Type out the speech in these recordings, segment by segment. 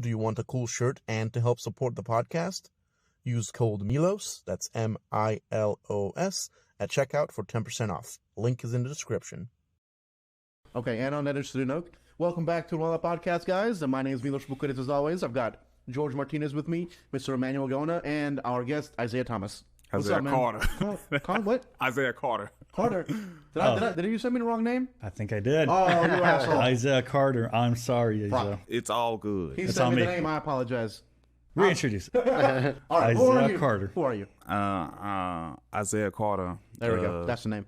Do you want a cool shirt and to help support the podcast? Use code MILOS, that's MILOS, at checkout for 10% off. Link is in the description. Okay, and on that interesting note, welcome back to another podcast, guys. My name is Milos Bukurit, as always. I've got George Martinez with me, Mr. Emmanuel Gona, and our guest, Isaiah Thomas. Isaiah Carter. What? Isaiah Carter. Carter. Did you send me the wrong name? I think I did. Oh, you asshole. Isaiah Carter. I'm sorry, Isaiah. Right. It's all good. He It's sent on me the me. name. I apologize. Reintroduce. All right, who are Isaiah you? Carter. Who are you? Isaiah Carter. There we go. That's the name.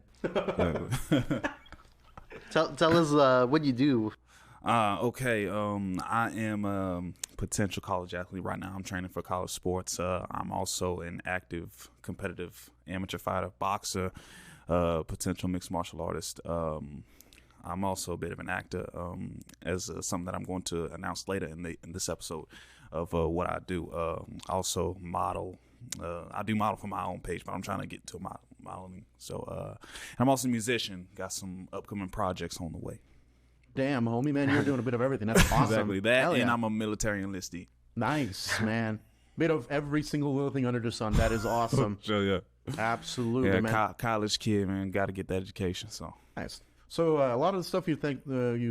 Tell us what you do. Okay. I am a potential college athlete right now. I'm training for college sports. I'm also an active, competitive amateur fighter, boxer, potential mixed martial artist. I'm also a bit of an actor, as something that I'm going to announce later in this episode of what I do. Also model. I do model for my own page, but I'm trying to get into modeling. So I'm also a musician. Got some upcoming projects on the way. Damn, homie, man, you're doing a bit of everything. That's awesome. Exactly that, Hell yeah. and I'm a military enlistee. Nice, man. Bit of every single little thing under the sun. That is awesome. Sure, yeah. Absolutely, Yeah, man. college kid, man. Got to get that education. So Nice. So a lot of the stuff you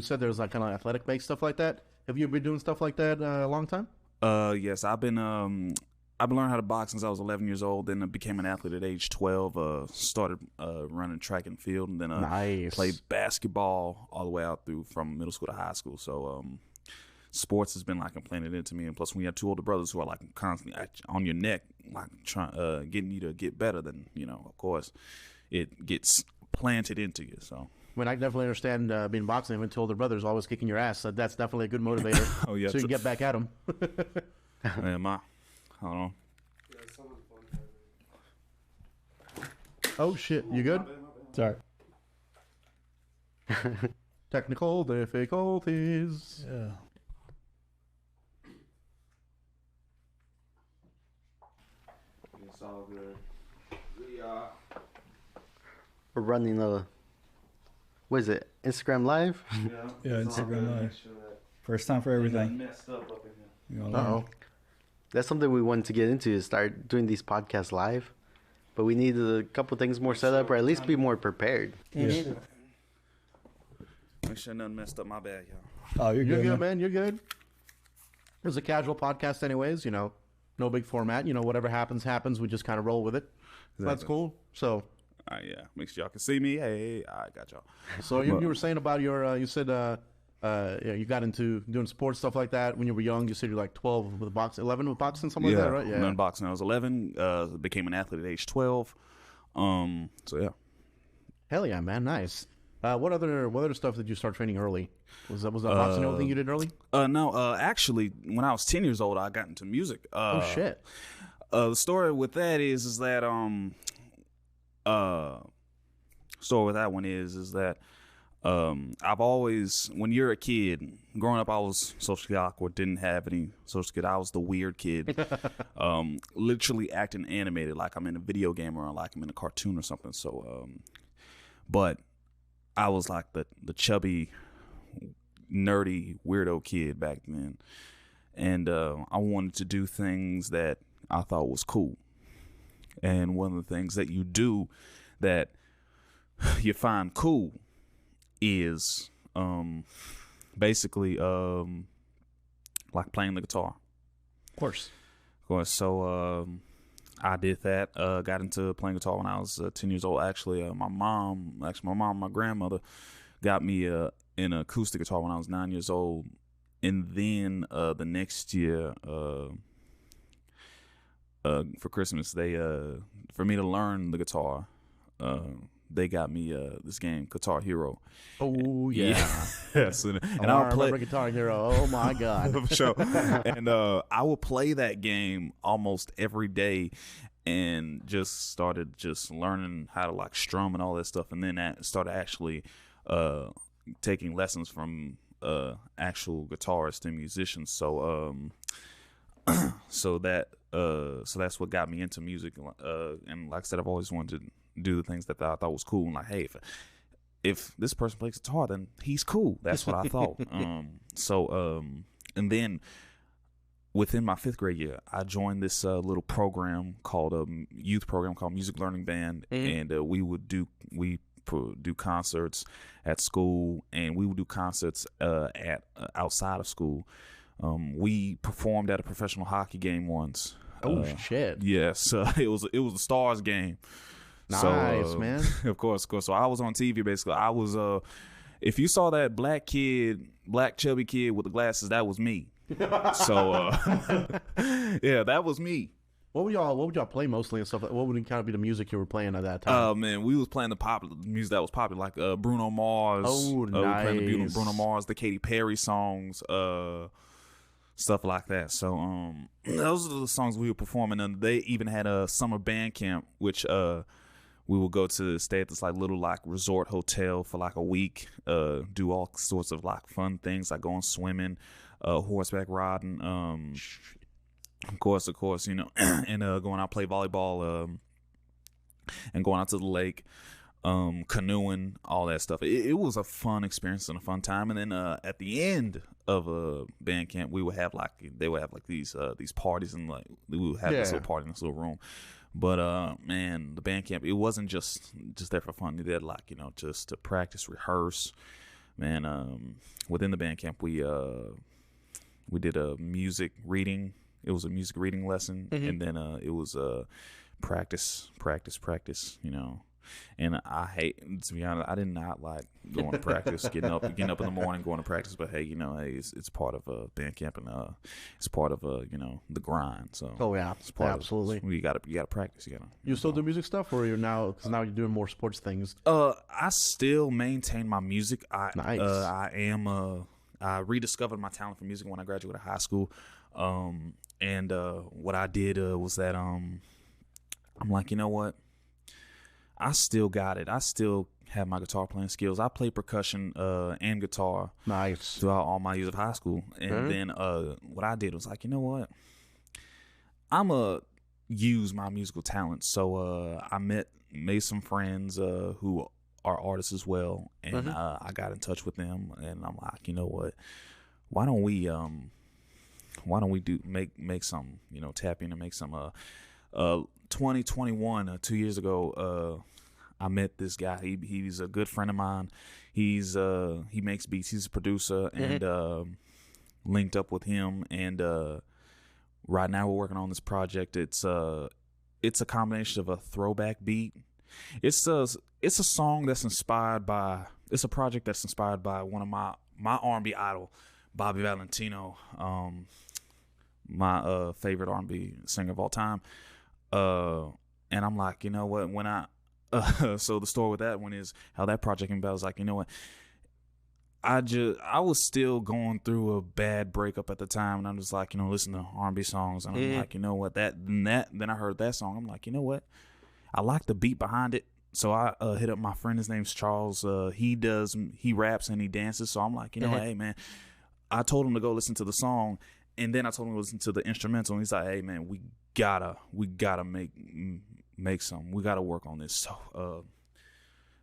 said there's like kind of athletic based stuff like that. Have you been doing stuff like that a long time? yes, I've been learning how to box since I was 11 years old. Then I became an athlete at age 12. Started running track and field, and then Nice. played basketball all the way out through from middle school to high school. So sports has been like implanted into me. And plus, when you have two older brothers who are like constantly on your neck, like trying getting you to get better, then of course, it gets planted into you. So. I mean, I definitely understand being boxing. Even two older brothers always kicking your ass. So that's definitely a good motivator. Oh yeah, So you can get back at them. Hold on. Oh shit, you good? Sorry. Technical difficulties. Yeah. It's all good. We're running what is it? Instagram Live? Yeah, Instagram Live. First time for everything. Messed up in here. You know, Uh-oh. That's something we wanted to get into, is start doing these podcasts live. But we need a couple things more set up, or at least be more prepared. Yeah. Make sure nothing messed up. My bad, y'all. Oh, you're You're good, good, man. man. You're good. It's a casual podcast, anyways. No big format. Whatever happens. We just kind of roll with it. So that's Exactly. cool. So, Yeah. Make sure y'all can see me. Hey, I got y'all. so you were saying about your. You said you got into doing sports stuff like that when you were young. You said you're like 12 with boxing, 11 with boxing, something like that, right? I learned boxing when I was 11. Became an athlete at age 12. So yeah. Hell yeah, man. Nice. What other stuff did you start training early? Was that boxing the only thing you did early? No. Actually, when I was 10 years old, I got into music. Oh shit. The story with that is that story with that one is that I've always, when you're a kid, growing up, I was socially awkward, didn't have any social skills. I was the weird kid, literally acting animated like I'm in a video game or like I'm in a cartoon or something. So, but I was like the chubby, nerdy, weirdo kid back then. And I wanted to do things that I thought was cool. And one of the things that you do that you find cool is basically like playing the guitar. Of course. So I did that. Got into playing guitar when I was 10 years old. Actually, my mom, my grandmother got me an acoustic guitar when I was 9 years old. And then the next year, for Christmas, they for me to learn the guitar, they got me this game, Guitar Hero. Oh yeah. Yes, and I I'll play remember Guitar Hero. Oh my god. for sure. And I will play that game almost every day, and just started learning how to like strum and all that stuff, and then started actually taking lessons from actual guitarists and musicians. So so that's what got me into music. And like I said, I've always wanted to do the things that I thought was cool. And like, hey, if this person plays guitar, then he's cool. That's what I thought. And then within my 5th grade year, I joined this little program called a youth program called Music Learning Band, and we would do concerts at school, and we would do concerts at outside of school. We performed at a professional hockey game once. Oh shit! Yes, it was the Stars game. Nice, so, man. Of course. So I was on TV basically. I was if you saw that black chubby kid with the glasses, that was me. So yeah, that was me. What would y'all play mostly and stuff? What would kind of be the music you were playing at that time? Oh man, we was playing the popular music that was popular, like Bruno Mars. Oh, nice. We were playing the Bruno Mars, the Katy Perry songs, stuff like that. So those are the songs we were performing, and they even had a summer band camp, which we would go to stay at this like little like resort hotel for like a week, do all sorts of like fun things like going swimming, horseback riding, of course, you know, and going out play volleyball, and going out to the lake, canoeing, all that stuff. It was a fun experience and a fun time. And then at the end of a band camp, they would have like these parties, and like we would have this little party in this little room. But man, the band camp, it wasn't just there for fun. They did like, you know, just to practice, rehearse. Man, within the band camp, we did a music reading. It was a music reading lesson, and then it was practice, you know. And I hate, to be honest, I did not like going to practice, getting up in the morning, going to practice. But hey, you know, it's part of band camp, and it's part of you know, the grind. So it's part absolutely. You gotta practice. You still do music stuff, or because now you're doing more sports things? I still maintain my music. Nice. I rediscovered my talent for music when I graduated high school. And what I did was that I'm like, you know what? I still got it. I still have my guitar playing skills. I play percussion and guitar throughout all my years of high school. And then what I did was like, you know what? I'm going to use my musical talent. So I made some friends who are artists as well. And I got in touch with them. And I'm like, you know what? Why don't we make some, you know, tap in and make some 2021, 2 years ago, I met this guy. He's a good friend of mine. He makes beats. He's a producer, and linked up with him. And right now we're working on this project. It's a combination of a throwback beat. It's a song that's inspired by. It's a project that's inspired by one of my R&B idol, Bobby Valentino, my favorite R&B singer of all time. And I'm like, you know what, when so the story with that one is how that project came about. I was like, you know what, I was still going through a bad breakup at the time, and I'm just like, you know, listen to R&B songs, and I'm like, you know what, then I heard that song. I'm like, you know what, I like the beat behind it. So I hit up my friend. His name's Charles. He raps and he dances. So I'm like, you know, hey man, I told him to go listen to the song, and then I told him to listen to the instrumental. And he's like, hey man, we gotta make some. We gotta work on this. So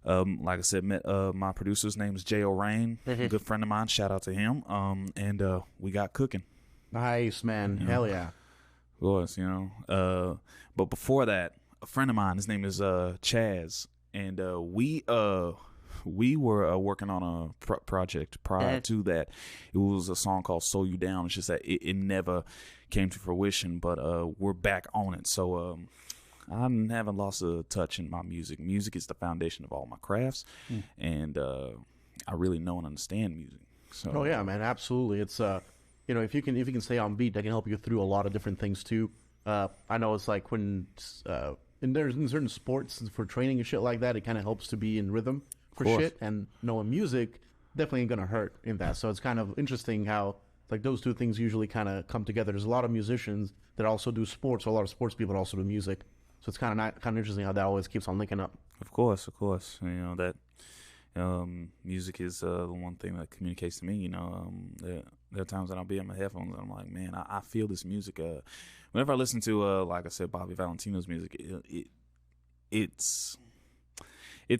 like I said, met my producer's name is J.O. Rain, a good friend of mine. Shout out to him. And we got cooking. Nice, man. You Hell know, yeah. Of course, you know. But before that, a friend of mine, his name is Chaz, and we were working on a project prior to that. It was a song called "Slow You Down." It's just that it never came to fruition, but we're back on it. So I haven't lost a touch in my music. Music is the foundation of all my crafts, and I really know and understand music. So, oh yeah, man, absolutely. It's you know, if you can stay on beat, that can help you through a lot of different things too. I know it's like when in certain sports for training and shit like that, it kind of helps to be in rhythm for shit, and knowing music definitely ain't gonna hurt in that. So it's kind of interesting how like those two things usually kind of come together. There's a lot of musicians that also do sports, or a lot of sports people that also do music. So it's kind of interesting how that always keeps on linking up. Of course. You know that music is the one thing that communicates to me. You know, there are times that I'll be in my headphones and I'm like, man, I feel this music. Whenever I listen to like I said, Bobby Valentino's music, it's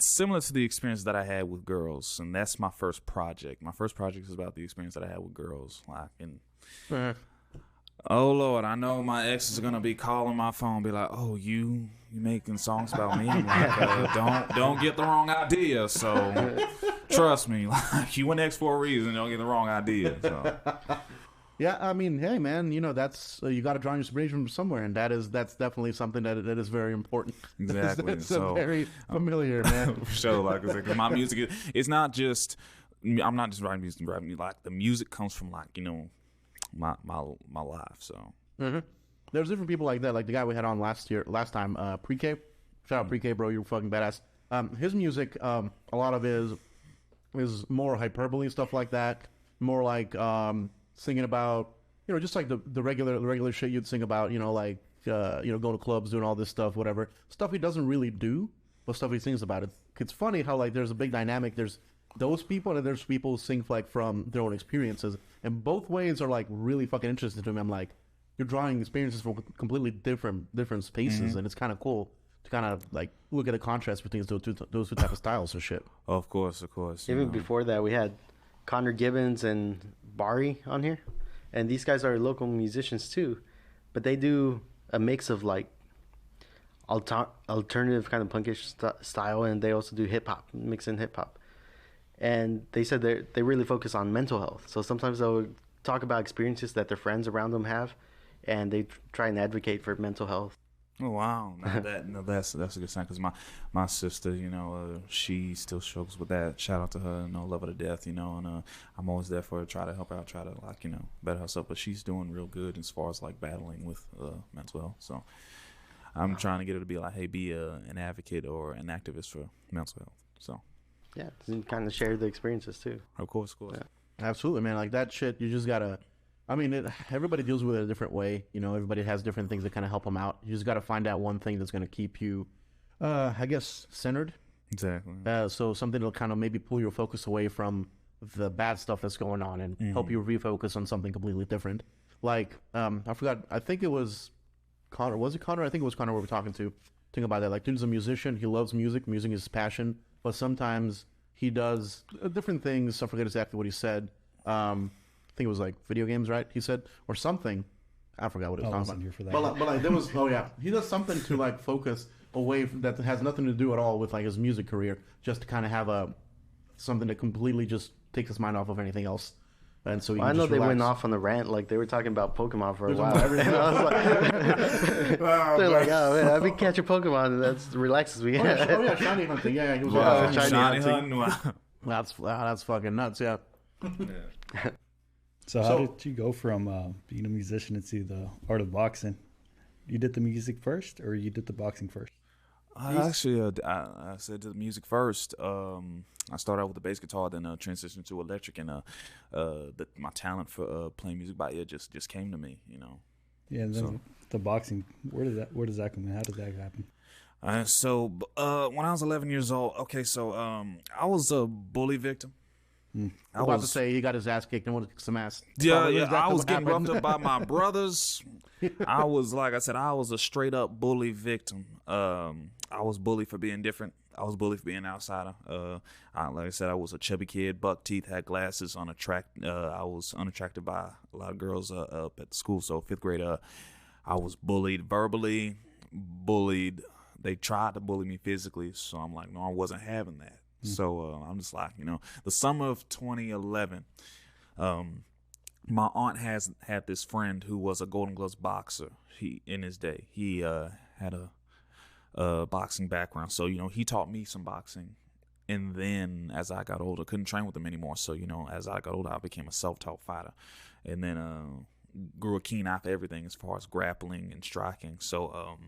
similar to the experience that I had with girls, and that's my first project. My first project is about the experience that I had with girls, like, and Oh Lord, I know my ex is gonna be calling my phone, be like, "Oh, you making songs about me?" I'm like, don't get the wrong idea. So trust me, like you an ex for a reason. Don't get the wrong idea. So. Yeah, I mean, hey man, that's you got to draw inspiration from somewhere, and that's definitely something that is very important. Exactly. It's very familiar, man. For sure, like I said, 'cause my music it's not just I'm not just writing music, like the music comes from like my life. So There's different people like that, like the guy we had on last time, Pre-K. Shout out Pre-K, bro, you're fucking badass. His music, a lot of it is more hyperbole and stuff like that, more like singing about just like the regular shit you'd sing about, like going to clubs, doing all this stuff, whatever stuff he doesn't really do, but stuff he sings about. It's funny how like there's a big dynamic. There's those people and there's people who sing like from their own experiences, and both ways are like really fucking interesting to me. I'm like, you're drawing experiences from completely different spaces, and it's kind of cool to kind of like look at the contrast between those two type of styles or shit. of course. Even before that, we had Connor Gibbons and Bari on here, and these guys are local musicians too, but they do a mix of like alternative kind of punkish style, and they also do hip hop, mix in hip hop. And they said they really focus on mental health. So sometimes they'll talk about experiences that their friends around them have, and they try and advocate for mental health. Oh wow, that's a good sign because my sister, she still struggles with that. Shout out to her, love her to death, and I'm always there for her, try to help her out, try to like better herself. But she's doing real good as far as like battling with mental health. So I'm trying to get her to be like, hey, be an advocate or an activist for mental health. So yeah, and kind of share the experiences too. Of course. Yeah. Absolutely, man. Like that shit, you just gotta. I mean, everybody deals with it a different way. Everybody has different things that kind of help them out. You just got to find out one thing that's going to keep you, I guess, centered. Exactly. So something that'll kind of maybe pull your focus away from the bad stuff that's going on and help you refocus on something completely different. Like, I forgot. I think it was Connor. Was it Connor? I think it was Connor we were talking to. Think about that. Like, dude's a musician. He loves music. Music is his passion. But sometimes he does different things. I forget exactly what he said. I think it was like video games, right? He said, or something. I forgot what it was talking about. Here for that. But like there was, oh yeah, he does something to like focus away that has nothing to do at all with like his music career, just to kind of have something that completely just takes his mind off of anything else. And so I know they went off on the rant, like they were talking about Pokemon for a while. And I was like, they're like, oh man, I've been catching Pokemon, and that's relaxes me. Oh yeah, shiny hunting. Yeah, he was Shiny hunting. Wow. That's fucking nuts. Yeah. So how did you go from being a musician into the art of boxing? You did the music first, or you did the boxing first? Actually, I said the music first. I started out with the bass guitar, then transitioned to electric, and my talent for playing music by ear just came to me, Yeah, and then the boxing, where does that come in? How did that happen? So when I was 11 years old, I was a bully victim. I was about to say he got his ass kicked and wanted to kick some ass. Yeah, I was getting roughed up by my brothers. I was, like I said, I was a straight up bully victim. I was bullied for being different. I was bullied for being an outsider. Like I said, I was a chubby kid, buck teeth, had glasses, I was unattracted by a lot of girls up at school. So 5th grade, I was bullied verbally, bullied. They tried to bully me physically. So I'm like, no, I wasn't having that. So I'm just like, the summer of 2011, my aunt had this friend who was a Golden Gloves boxer. In his day, he had a boxing background. So, he taught me some boxing. And then as I got older, couldn't train with him anymore. So, as I got older, I became a self-taught fighter. And then grew a keen eye for everything as far as grappling and striking. So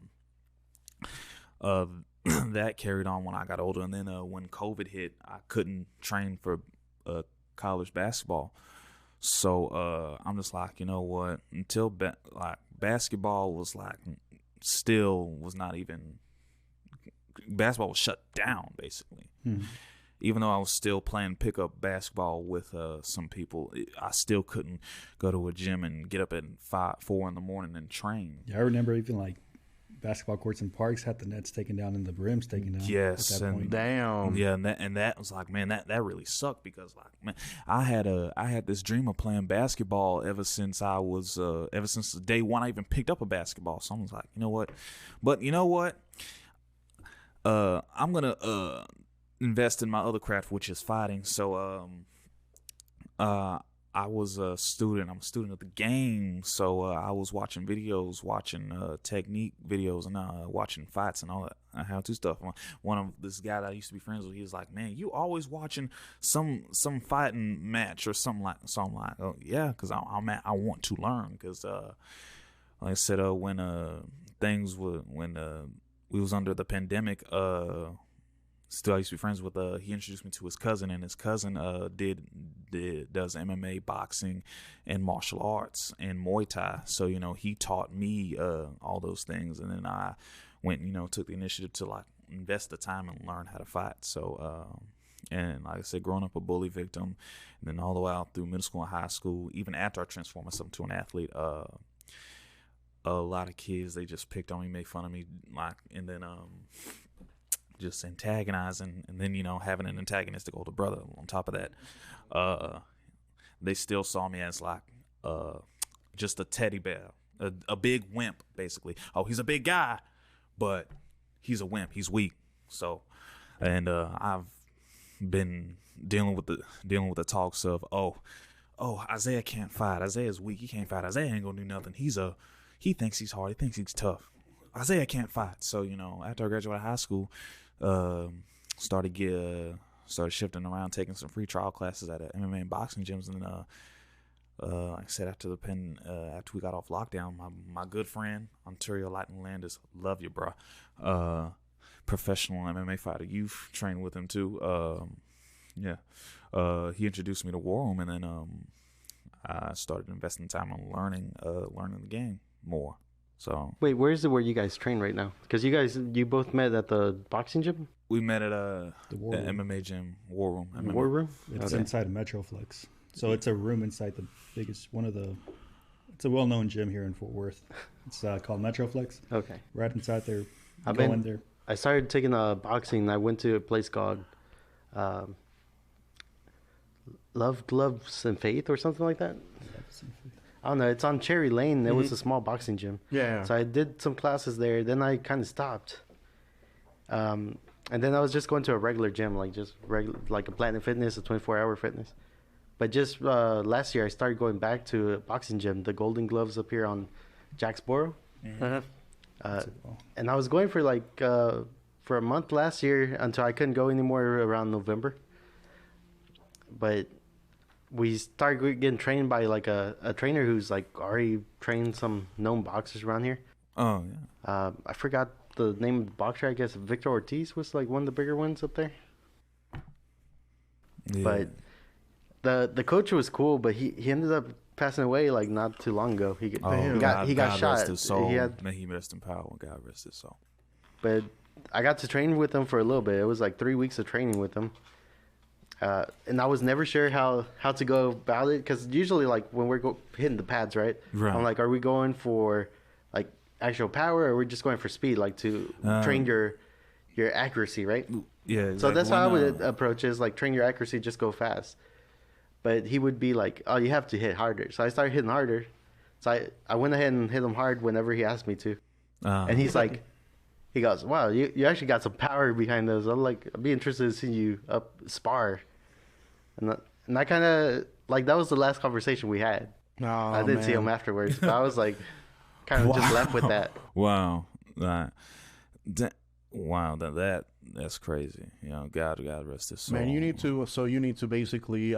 that carried on when I got older. And then when COVID hit, I couldn't train for college basketball. So I'm just like, you know what? Until basketball was basketball was shut down basically. Even though I was still playing pickup basketball with some people, I still couldn't go to a gym and get up at 4 in the morning and train. Yeah, I remember even basketball courts and parks had the nets taken down and the rims taken down. Yes, at that point. Damn. Yeah, and that was like, man, that really sucked because like, man, I had this dream of playing basketball ever since the day one I even picked up a basketball. So I was like, you know what? But you know what? I'm gonna invest in my other craft, which is fighting. So I was a student. I'm a student of the game, so I was watching videos, watching technique videos, and watching fights and all that how-to stuff. One of this guy that I used to be friends with, he was like, "Man, you always watching some fighting match or something like." So I'm like, "Oh yeah," because I want to learn. Because like I said, when we was under the pandemic, still I used to be friends with he introduced me to his cousin, and his cousin does MMA, boxing, and martial arts and Muay Thai. So he taught me all those things, and then I went took the initiative to like invest the time and learn how to fight. So and like I said, growing up a bully victim, and then all the way out through middle school and high school, even after I transformed myself into an athlete, a lot of kids, they just picked on me, made fun of me, like, and then just antagonizing, and then having an antagonistic older brother on top of that. They still saw me as like just a teddy bear, a big wimp, basically. Oh, he's a big guy, but he's a wimp, he's weak. So, and I've been dealing with the talks of oh Isaiah can't fight, Isaiah's weak, he can't fight, Isaiah ain't gonna do nothing, he thinks he's hard, he thinks he's tough, Isaiah can't fight. So after I graduated high school, started shifting around, taking some free trial classes at MMA and boxing gyms, and like I said, after we got off lockdown, my good friend Ontario Lightning Landis, love you, bro, professional MMA fighter, you've trained with him too. He introduced me to War Room, and then I started investing time on learning the game more. So wait, where you guys train right now? Because you both met at the boxing gym. We met at the War Room. MMA gym, War Room. MMA. War Room. It's Okay. inside of Metroflex, so it's a room inside the biggest It's a well-known gym here in Fort Worth. It's called Metroflex. Okay. Right inside there. I've Go been in there. I started taking boxing. I went to a place called Love, Gloves, and Faith or something like that. I don't know. It's on Cherry Lane. There was a small boxing gym. Yeah. So I did some classes there. Then I kind of stopped. And then I was just going to a regular gym, like like a Planet Fitness, a 24-hour fitness. But just last year, I started going back to a boxing gym, the Golden Gloves up here on Jacksboro. And I was going for for a month last year until I couldn't go anymore around November. But we started getting trained by like a trainer who's like already trained some known boxers around here. Oh yeah. I forgot the name of the boxer. I guess Victor Ortiz was like one of the bigger ones up there. Yeah. But the coach was cool, but he ended up passing away like not too long ago. He got God shot. Rest his soul. He May he rest in power. God rest his soul. But I got to train with him for a little bit. It was like 3 weeks of training with him. And I was never sure how to go about it, because usually like when we're hitting the pads, right? I'm like, are we going for like actual power, or are we just going for speed, like to train your accuracy, right? Yeah. Exactly. So that's how I would approach it, is like train your accuracy, just go fast. But he would be like, oh, you have to hit harder. So I started hitting harder. So I went ahead and hit him hard whenever he asked me to. And he's like, he goes, wow, you actually got some power behind those. I'm like, I'd be interested to see you up spar. And I kind of, like, that was the last conversation we had. Oh, I didn't see him afterwards. But I was like, kind of just left with that. Wow. That's crazy. God rest his soul. Man, you need to basically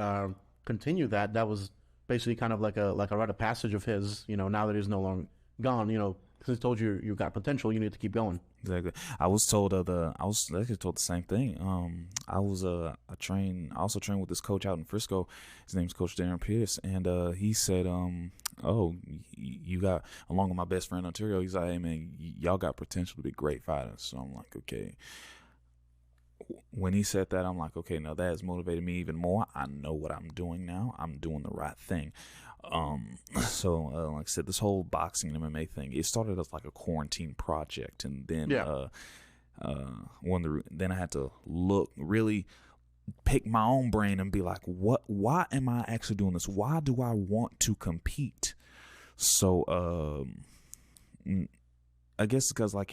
continue that. That was basically kind of like a rite of passage of his. Now that he's no longer gone. Since he told you you got potential, you need to keep going. Exactly. I was told the same thing. I also trained with this coach out in Frisco. His name's Coach Darren Pierce, and he said, you got, along with my best friend Ontario, he's like, hey man, y'all got potential to be great fighters. So I'm like, okay. When he said that, I'm like, okay, now that has motivated me even more. I know what I'm doing now. I'm doing the right thing. So like I said, this whole boxing and MMA thing, it started as like a quarantine project, and then then I had to really pick my own brain and be like, why am I actually doing this? Why do I want to compete? So I guess because I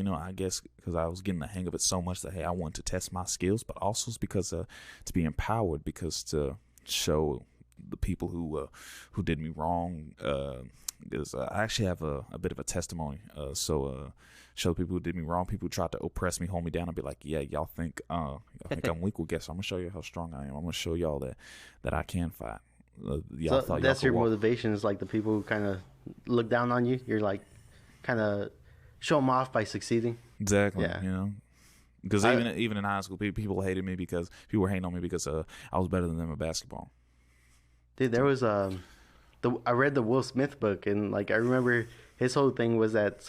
was getting the hang of it so much that, hey, I wanted to test my skills, but also it's because to be empowered, because to show the people who did me wrong, because I actually have a bit of a testimony. Show people who did me wrong, people who tried to oppress me, hold me down, and be like, yeah, y'all think I'm weak. Well, guess I'm gonna show you how strong I am. I'm gonna show y'all that I can fight. Y'all so that's your motivation, is like the people who kind of look down on you. You're like kind of show them off by succeeding. Exactly. Yeah. You know, because even in high school, people hated me because people were hating on me because I was better than them at basketball. Dude, there was I read the Will Smith book, and like I remember his whole thing was that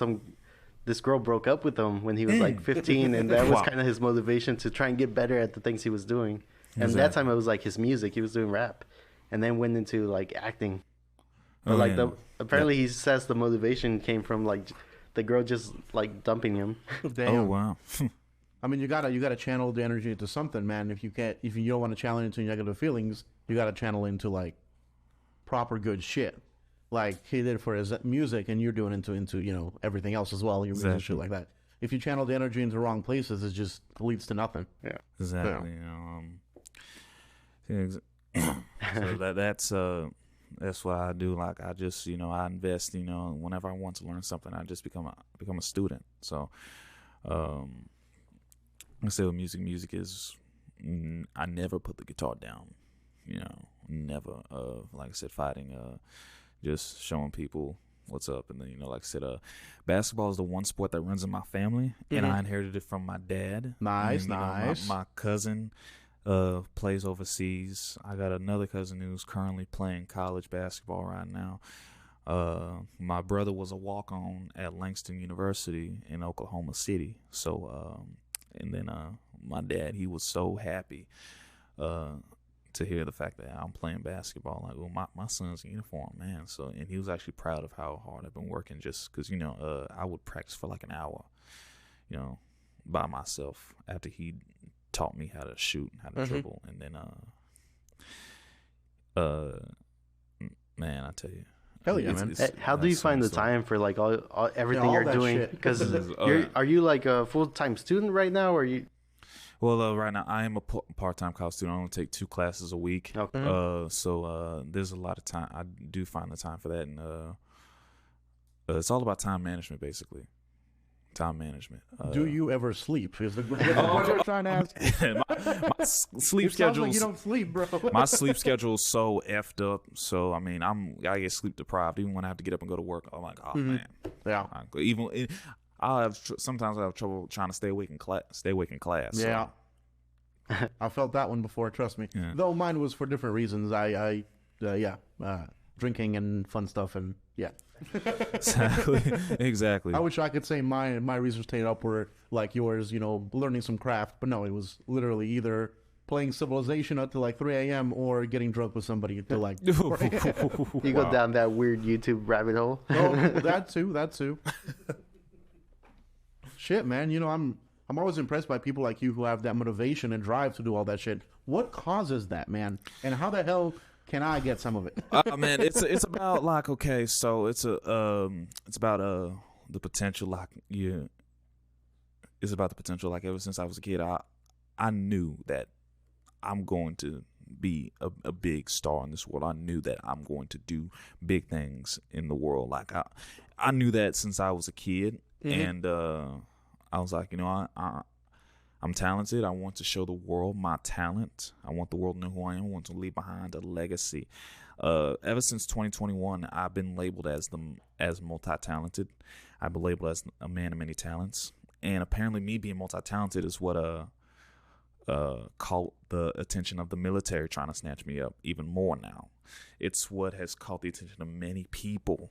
this girl broke up with him when he was like 15, and that was kind of his motivation to try and get better at the things he was doing. And that time it was like his music, he was doing rap, and then went into like acting. Apparently he says the motivation came from like the girl just like dumping him. Damn. Oh wow. I mean, you gotta channel the energy into something, man. If you don't want to channel into negative feelings, you gotta channel into like proper good shit. Like he did for his music, and you're doing into everything else as well. Your music, exactly. Shit like that. If you channel the energy into the wrong places, it just leads to nothing. Yeah, exactly. So that's what I do. Like I just I invest. Whenever I want to learn something, I just become a student. So I say with music is I never put the guitar down. Never. Like I said, fighting. Just showing people what's up, and then like I said, basketball is the one sport that runs in my family, and I inherited it from my dad. Nice. My cousin plays overseas. I got another cousin who's currently playing college basketball right now. My brother was a walk-on at Langston University in Oklahoma City. So, and then my dad, he was so happy to hear the fact that I'm playing basketball. Like, well, my son's in uniform, man. So, and he was actually proud of how hard I've been working, just because I would practice for like an hour, by myself after he taught me how to shoot and how to dribble. And then man, I tell you, hell yeah, man. How do you find the time for like all everything you're doing? Because are you like a full-time student right now, or are you? Well, right now I am a part-time college student. I only take 2 classes a week. Okay. So there's a lot of time. I do find the time for that, and it's all about time management, basically. Time management. Do you ever sleep? Is the what you're trying to ask? my sleep schedule. Like you don't sleep, bro. My sleep schedule is so effed up. So I mean, I get sleep deprived. Even when I have to get up and go to work, I'm like, oh man. Yeah. Sometimes I have trouble trying to stay awake in class. Yeah. So. I felt that one before. Trust me. Yeah. Though mine was for different reasons. Drinking and fun stuff, and yeah. Exactly. I wish I could say my reasons stayed up were like yours, learning some craft, but no, it was literally either playing Civilization up to like 3 a.m. or getting drunk with somebody to like. You go down that weird YouTube rabbit hole. Oh, that too. Shit, man. I'm always impressed by people like you who have that motivation and drive to do all that shit. What causes that, man? And how the hell can I get some of it? Man, it's about like, okay, so it's about the potential, like it's about the potential. Like ever since I was a kid, I knew that I'm going to be a big star in this world. I knew that I'm going to do big things in the world. Like I knew that since I was a kid, and I was like, I'm talented. I want to show the world my talent. I want the world to know who I am. I want to leave behind a legacy. Ever since 2021, I've been labeled as multi-talented. I've been labeled as a man of many talents. And apparently me being multi-talented is what caught the attention of the military, trying to snatch me up even more now. It's what has caught the attention of many people.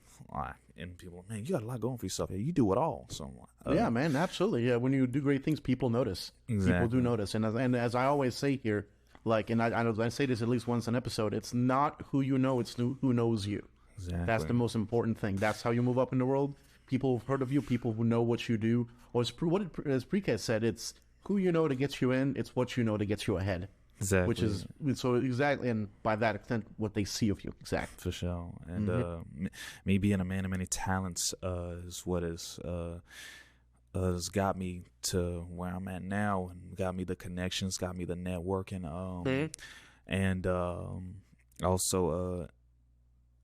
And people, man, you got a lot going for yourself here. You do it all. So, yeah, man, absolutely. Yeah, when you do great things, people notice. Exactly. People do notice. And as I always say here, like, and I say this at least once an episode, it's not who you know, it's who knows you. Exactly. That's the most important thing. That's how you move up in the world. People who've heard of you, people who know what you do. Or as Preke said, it's who you know that gets you in. It's what you know that gets you ahead. Exactly. Which is so exactly, and by that extent, what they see of you. Exactly. For sure. And me being a man of many talents is what has got me to where I'm at now, and got me the connections, got me the networking. And also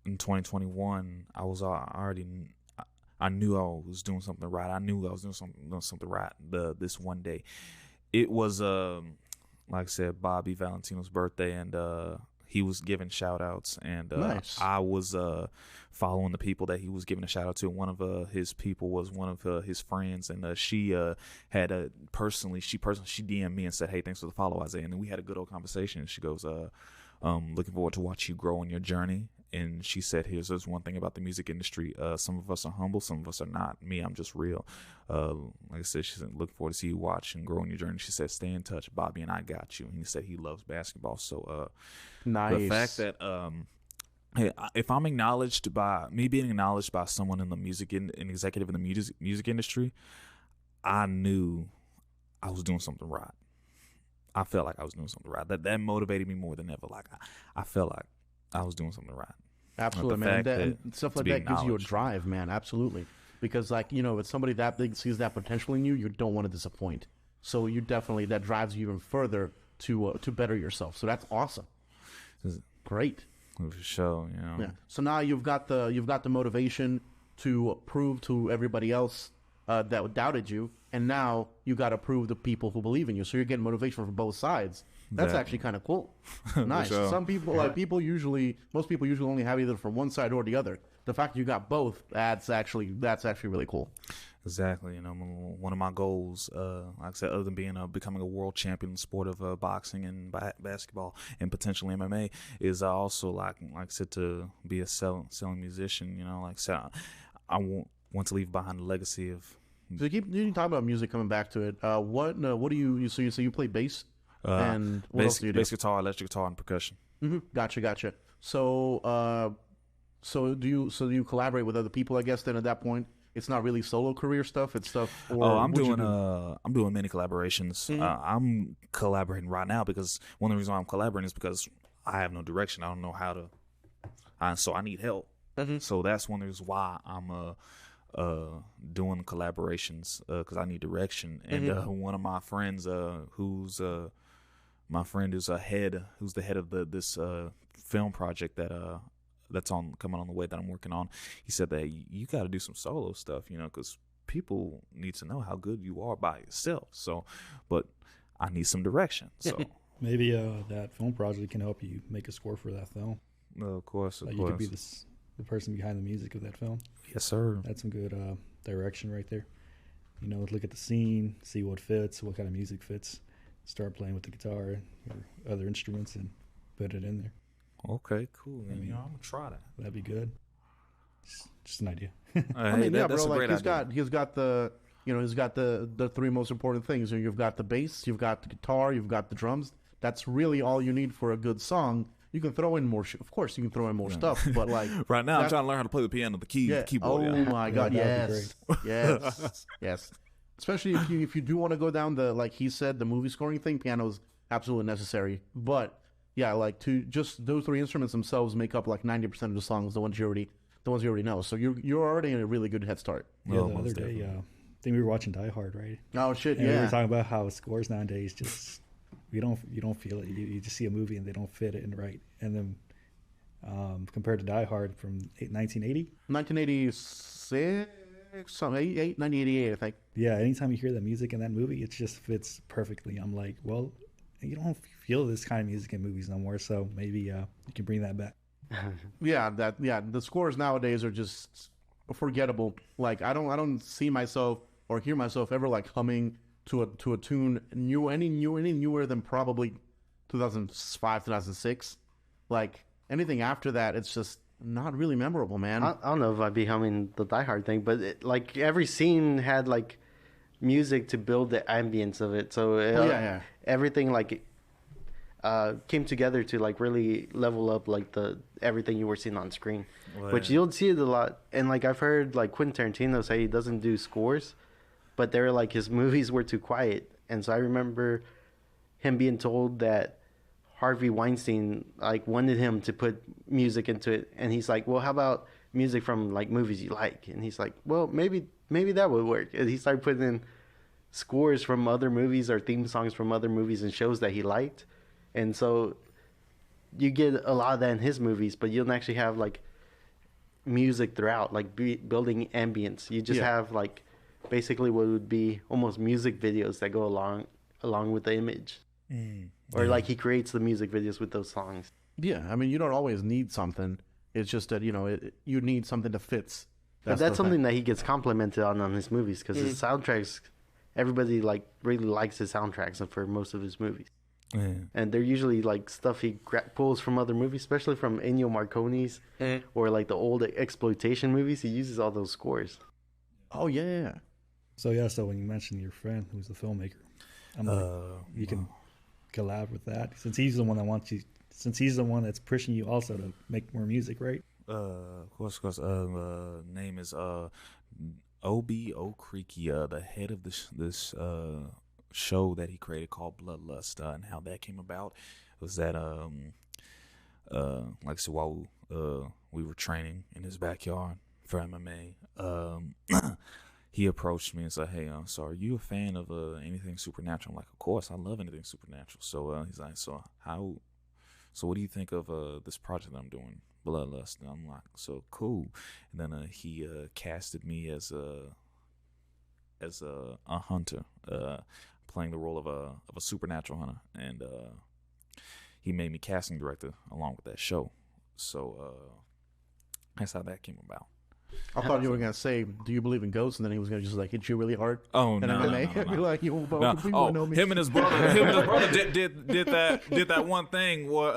in 2021, I knew I was doing something right. I knew I was doing something right. This one day, it was like I said, Bobby Valentino's birthday, and he was giving shout outs, and nice. I was following the people that he was giving a shout out to. One of his people was one of his friends, and she had personally DM'd me and said, "Hey, thanks for the follow, Isaiah." And we had a good old conversation. And she goes, "Looking forward to watch you grow in your journey." And she said, "Here's one thing about the music industry. Some of us are humble, some of us are not. Me, I'm just real." Like I said, she said, "Looking forward to see you watch and grow in your journey." She said, "Stay in touch. Bobby and I got you." And he said he loves basketball. So nice. The fact that hey, if I'm acknowledged by being acknowledged by someone in the an executive in the music industry, I knew I was doing something right. I felt like I was doing something right. That motivated me more than ever. Like I felt like I was doing something right. Absolutely, man. And stuff like that gives you a drive, man. Absolutely. Because, like, you know, if somebody that big sees that potential in you, you don't want to disappoint. So you definitely, that drives you even further to better yourself. So that's awesome. Great. For sure, you know. Yeah. So now you've got the motivation to prove to everybody else that doubted you, and now you got to prove to people who believe in you. So you're getting motivation from both sides. That's actually kind of cool. Nice. Sure. Some people, most people usually only have either from one side or the other. The fact that you got both, that's actually really cool. Exactly. You know, one of my goals, like I said, other than becoming a world champion in the sport of boxing and basketball and potentially MMA, is also like I said, to be a selling musician. You know, like I said, I want to leave behind a legacy of. So you talk about music. Coming back to it, what do you? So you play bass. And what else do you do? Bass guitar, electric guitar, and percussion. Mm-hmm. Gotcha. So, do you collaborate with other people? I guess then at that point, it's not really solo career stuff. It's stuff. I'm doing many collaborations. Mm-hmm. I'm collaborating right now because one of the reasons why I'm collaborating is because I have no direction. I don't know how to, so I need help. Mm-hmm. So that's one of the reasons why I'm doing collaborations because I need direction. And one of my friends, who's the head of this film project that's coming on the way that I'm working on. He said that you got to do some solo stuff, you know, because people need to know how good you are by yourself. So, but I need some direction. So maybe that film project can help you make a score for that film. Of course. You could be the person behind the music of that film. Yes, sir. That's some good direction right there. You know, look at the scene, see what fits, what kind of music fits. Start playing with the guitar or other instruments and put it in there. Okay, cool. I'm gonna try that. That'd be good. Just an idea. I mean, yeah, bro. Like he's got the three most important things. You've got the bass, you've got the guitar, you've got the drums. That's really all you need for a good song. You can throw in more. Of course, you can throw in more stuff, but like right now, I'm trying to learn how to play the piano, the keyboard. Oh my God, yes. Especially if you do want to go down the, like he said, the movie scoring thing, piano is absolutely necessary. But yeah, like just those three instruments themselves make up like 90% of the songs, the ones you already know. So you're already in a really good head start. Yeah, the other day, I think we were watching Die Hard, right? Oh shit, and yeah. we were talking about how scores nowadays just you don't feel it. You just see a movie and they don't fit it in right. And then compared to Die Hard from 1980, 1986. 1988, I think. Yeah, anytime you hear that music in that movie, it just fits perfectly. I'm like, well, you don't feel this kind of music in movies no more, so maybe you can bring that back. The scores nowadays are just forgettable. Like I don't see myself or hear myself ever like humming to a tune any newer than probably 2005, 2006. Like anything after that, it's just not really memorable, man. I don't know if I'd be humming the Die Hard thing, but like every scene had like music to build the ambience of it. So everything like came together to like really level up like the everything you were seeing on screen, Well, which yeah. you'll see it a lot. And like I've heard like Quentin Tarantino say he doesn't do scores, but they're like his movies were too quiet. And so I remember him being told that Harvey Weinstein like wanted him to put music into it, and he's like, well, how about music from like movies you like? And he's like, well, maybe that would work. And he started putting in scores from other movies or theme songs from other movies and shows that he liked. And so you get a lot of that in his movies, but you don't actually have like music throughout, like building ambience. You just have like basically what would be almost music videos that go along with the image. Or like he creates the music videos with those songs. Yeah, I mean, you don't always need something. It's just that, you know, you need something that fits. But that's something that he gets complimented on his movies, because his soundtracks, everybody like really likes his soundtracks for most of his movies. Yeah. And they're usually like stuff he pulls from other movies, especially from Ennio Morricone's or like the old exploitation movies. He uses all those scores. Oh, yeah. So when you mentioned your friend who's the filmmaker, I'm like, you can collab with that, since he's the one that wants you, since he's the one that's pushing you also to make more music, right? Of course. Name is O.B. O'Creaky, the head of this show that he created called Bloodlust, and how that came about was that like I said, while we were training in his backyard for MMA, he approached me and said, hey, so are you a fan of anything supernatural? I'm like, of course, I love anything supernatural. So he's like, so what do you think of this project that I'm doing, Bloodlust? And I'm like, so cool. And then he casted me as a hunter, playing the role of a supernatural hunter, and he made me casting director along with that show. So that's how that came about. I thought you were going to say, do you believe in ghosts? And then he was going to just like hit you really hard. Oh, and no. Be like, you people know me. Him and his brother did that one thing where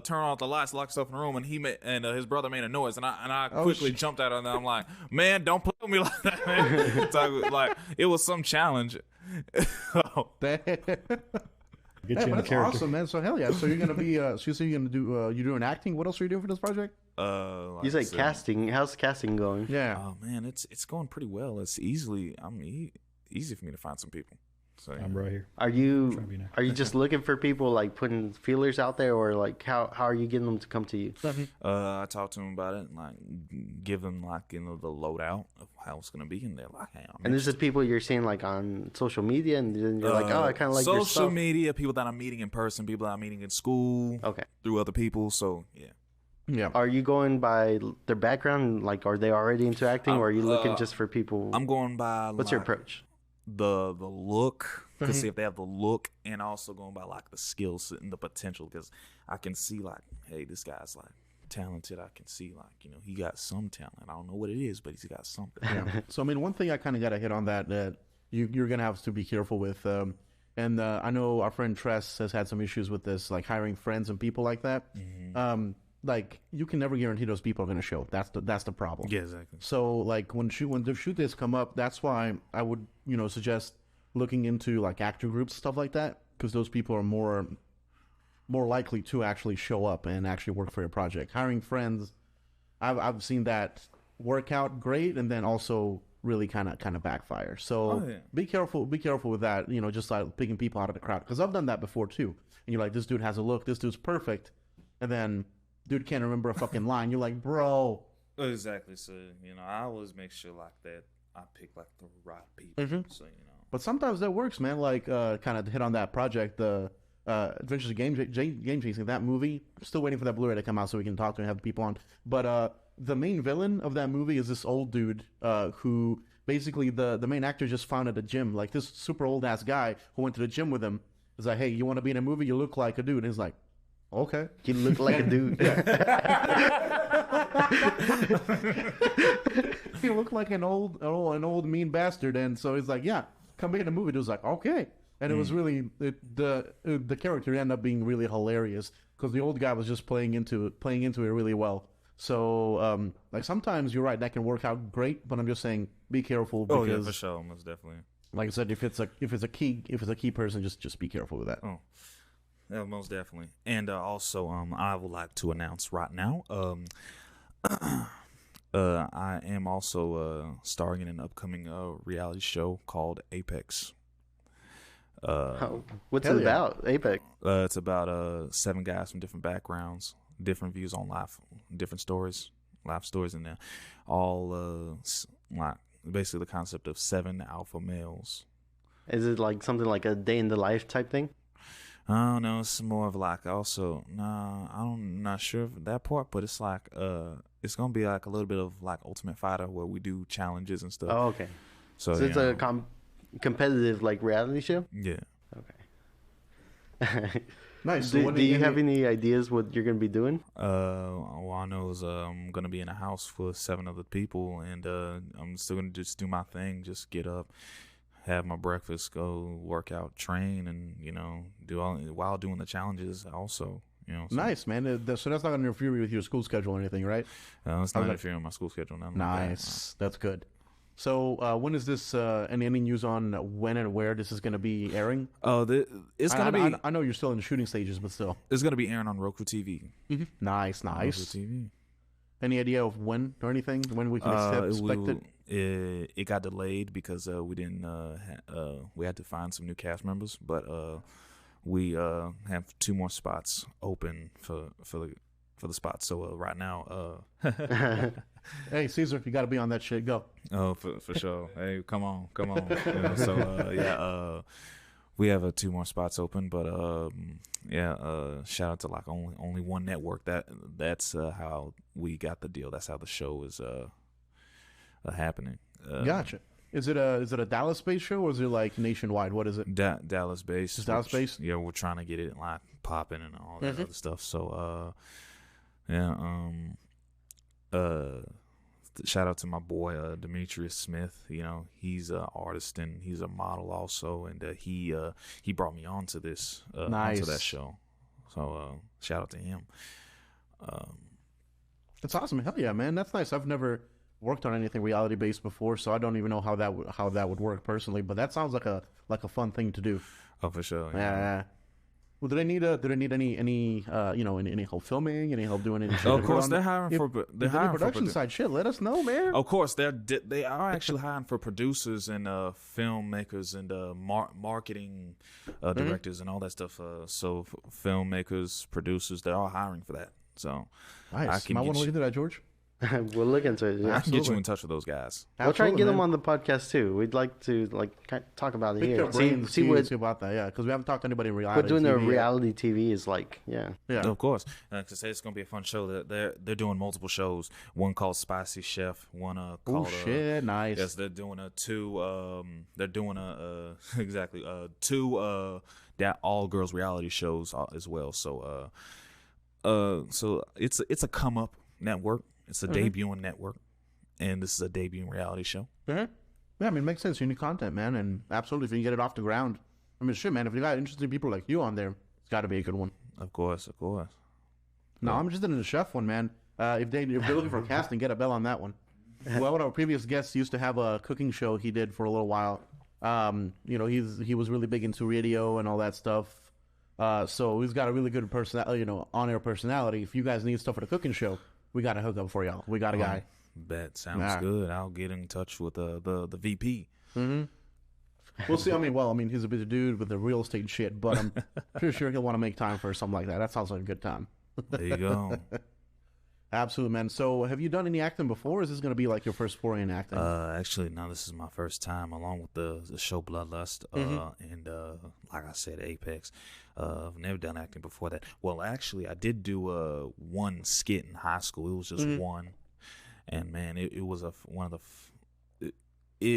turn off the lights, lock stuff in the room, and his brother made a noise, and I quickly jumped at him, and I'm like, man, don't play with me like that, man. So, like, it was some challenge. Get Yeah, you in but the that's character. awesome, man. So hell yeah. So you're gonna be so you're gonna do you doing acting? What else are you doing for this project? Like You I say said, casting. How's casting going? Yeah. Oh man, it's going pretty well. It's easy for me to find some people. So I'm right here. Are Trying to be you now. just looking for people, like putting feelers out there, or like how are you getting them to come to you? I talked to them about it, and like give them like the loadout of how it's gonna be, and they're like, hey, And this is people you're seeing like on social media, and then you're like, oh, I kind of like your social stuff. media, people that I'm meeting in person, people that I'm meeting in school, Okay. through other people. So yeah. Yeah. Are you going by their background? Like, are they already into acting, or are you looking just for people? I'm going by What's your approach? the look, to see if they have the look, and also going by like the skills and the potential, because I can see like, hey, this guy's like talented. I can see like, he got some talent. I don't know what it is, but he's got something. Yeah. So I mean, one thing I kind of got to hit on that you're gonna have to be careful with. And I know our friend Tress has had some issues with this, like hiring friends and people like that. Like you can never guarantee those people are gonna show. That's the problem. Yeah, exactly. So like when the shoot days come up, that's why I would suggest looking into like actor groups, stuff like that, because those people are more likely to actually show up and actually work for your project. Hiring friends, I've seen that work out great, and then also really kind of backfire. So be careful with that. Just like picking people out of the crowd, because I've done that before too. And you're like, this dude has a look, this dude's perfect, and then dude can't remember a fucking line. You're like, bro. Exactly. So I always make sure like that I pick like the right people. So But sometimes that works, man. Like kind of hit on that project, the Adventures of Game Chasing, that movie. Still waiting for that Blu-ray to come out so we can talk to and have people on. But the main villain of that movie is this old dude who basically the main actor just found at a gym. Like this super old ass guy who went to the gym with him is like, hey, you want to be in a movie? You look like a dude. And he's like, okay. You look like a dude. He looked like an old mean bastard, and so he's like, yeah, come be in a movie. It was like, okay. And it was really the character ended up being really hilarious because the old guy was just playing into it really well. So like sometimes you're right, that can work out great, but I'm just saying be careful because oh yeah, for sure, most definitely. Like I said, if it's a key person, just be careful with that. Oh. most definitely. And also, I would like to announce right now, I am also starring in an upcoming reality show called Apex. What's it about? Apex. It's about 7 guys from different backgrounds, different views on life, different stories, life stories in there. All like basically the concept of 7 alpha males. Is it like something like a day in the life type thing? I don't know. It's more of like also, I'm not sure of that part, but it's like it's gonna be like a little bit of like Ultimate Fighter where we do challenges and stuff. Oh, okay. So it's a competitive like reality show. Yeah. Okay. Nice. Do you have any ideas what you're gonna be doing? All I know is I'm gonna be in a house full of 7 other people, and I'm still gonna just do my thing. Just get up, have my breakfast, go work out, train, and do all while doing the challenges. Also, so. Nice, man. So that's not going to interfere with your school schedule or anything, right? It's not interfering with my school schedule. Nice. That's good. So when is this, any news on when and where this is going to be airing? Oh, it's going to be... I know you're still in the shooting stages, but still. It's going to be airing on Roku TV. Mm-hmm. Nice. Roku TV. Any idea of when or anything? When we can expect it? It got delayed because we didn't we had to find some new cast members, but we have 2 more spots open for the spots. So right now, hey Caesar, you got to be on that shit. Go. Oh, for sure. Hey, come on. So we have 2 more spots open, but shout out to like only one network. That's how we got the deal. That's how the show is happening. Gotcha. Is it a Dallas-based show or is it like nationwide? What is it? Dallas-based. Just Dallas-based? Yeah, we're trying to get it like popping and all that other stuff. So shout out to my boy Demetrius Smith. He's an artist and he's a model also, and he brought me onto this onto that show. So shout out to him. That's awesome. Hell yeah, man. That's nice. I've never worked on anything reality based before, so I don't even know how that would work personally. But that sounds like a fun thing to do. Oh, for sure. Yeah. Well, do they need any help filming? Any help doing any shit? Of course, they're hiring for production side shit. Let us know, man. Of course, they are actually hiring for producers and filmmakers and marketing directors and all that stuff. So filmmakers, producers, they're all hiring for that. So nice. Might want to look into that, George. We'll look into it. Yeah. I can get you in touch with those guys. We'll try and get them on the podcast too. We'd like to talk about it here. See about that, yeah. Because we haven't talked to anybody in reality. But doing the reality TV is like, yeah. Of course. To say it's gonna be a fun show. They're doing multiple shows. One called Spicy Chef. One called. Oh shit! Nice. Yes, they're doing two. They're doing exactly two that all girls reality shows as well. So so it's a come up network. It's a debuting network, and this is a debuting reality show. Yeah, I mean, it makes sense. You need content, man, and absolutely, if you can get it off the ground. I mean, shit, man, if you got interesting people like you on there, it's got to be a good one. Of course. No, I'm interested in the chef one, man. If they're looking for casting, get a bell on that one. Well, one of our previous guests used to have a cooking show he did for a little while. He was really big into radio and all that stuff. So he's got a really good on-air personality. If you guys need stuff for the cooking show, we got to hook up for y'all. We got a guy. That sounds good. I'll get in touch with the VP. Mm-hmm. We'll see. I mean, he's a busy dude with the real estate shit, but I'm pretty sure he'll want to make time for something like that. That sounds like a good time. There you go. Absolutely, man. So have you done any acting before, or is this going to be like your first foray in acting? Actually, no, this is my first time, along with the show Bloodlust, and like I said, Apex. I've never done acting before that. Well, actually, I did do one skit in high school. It was just one, and man, it was one of the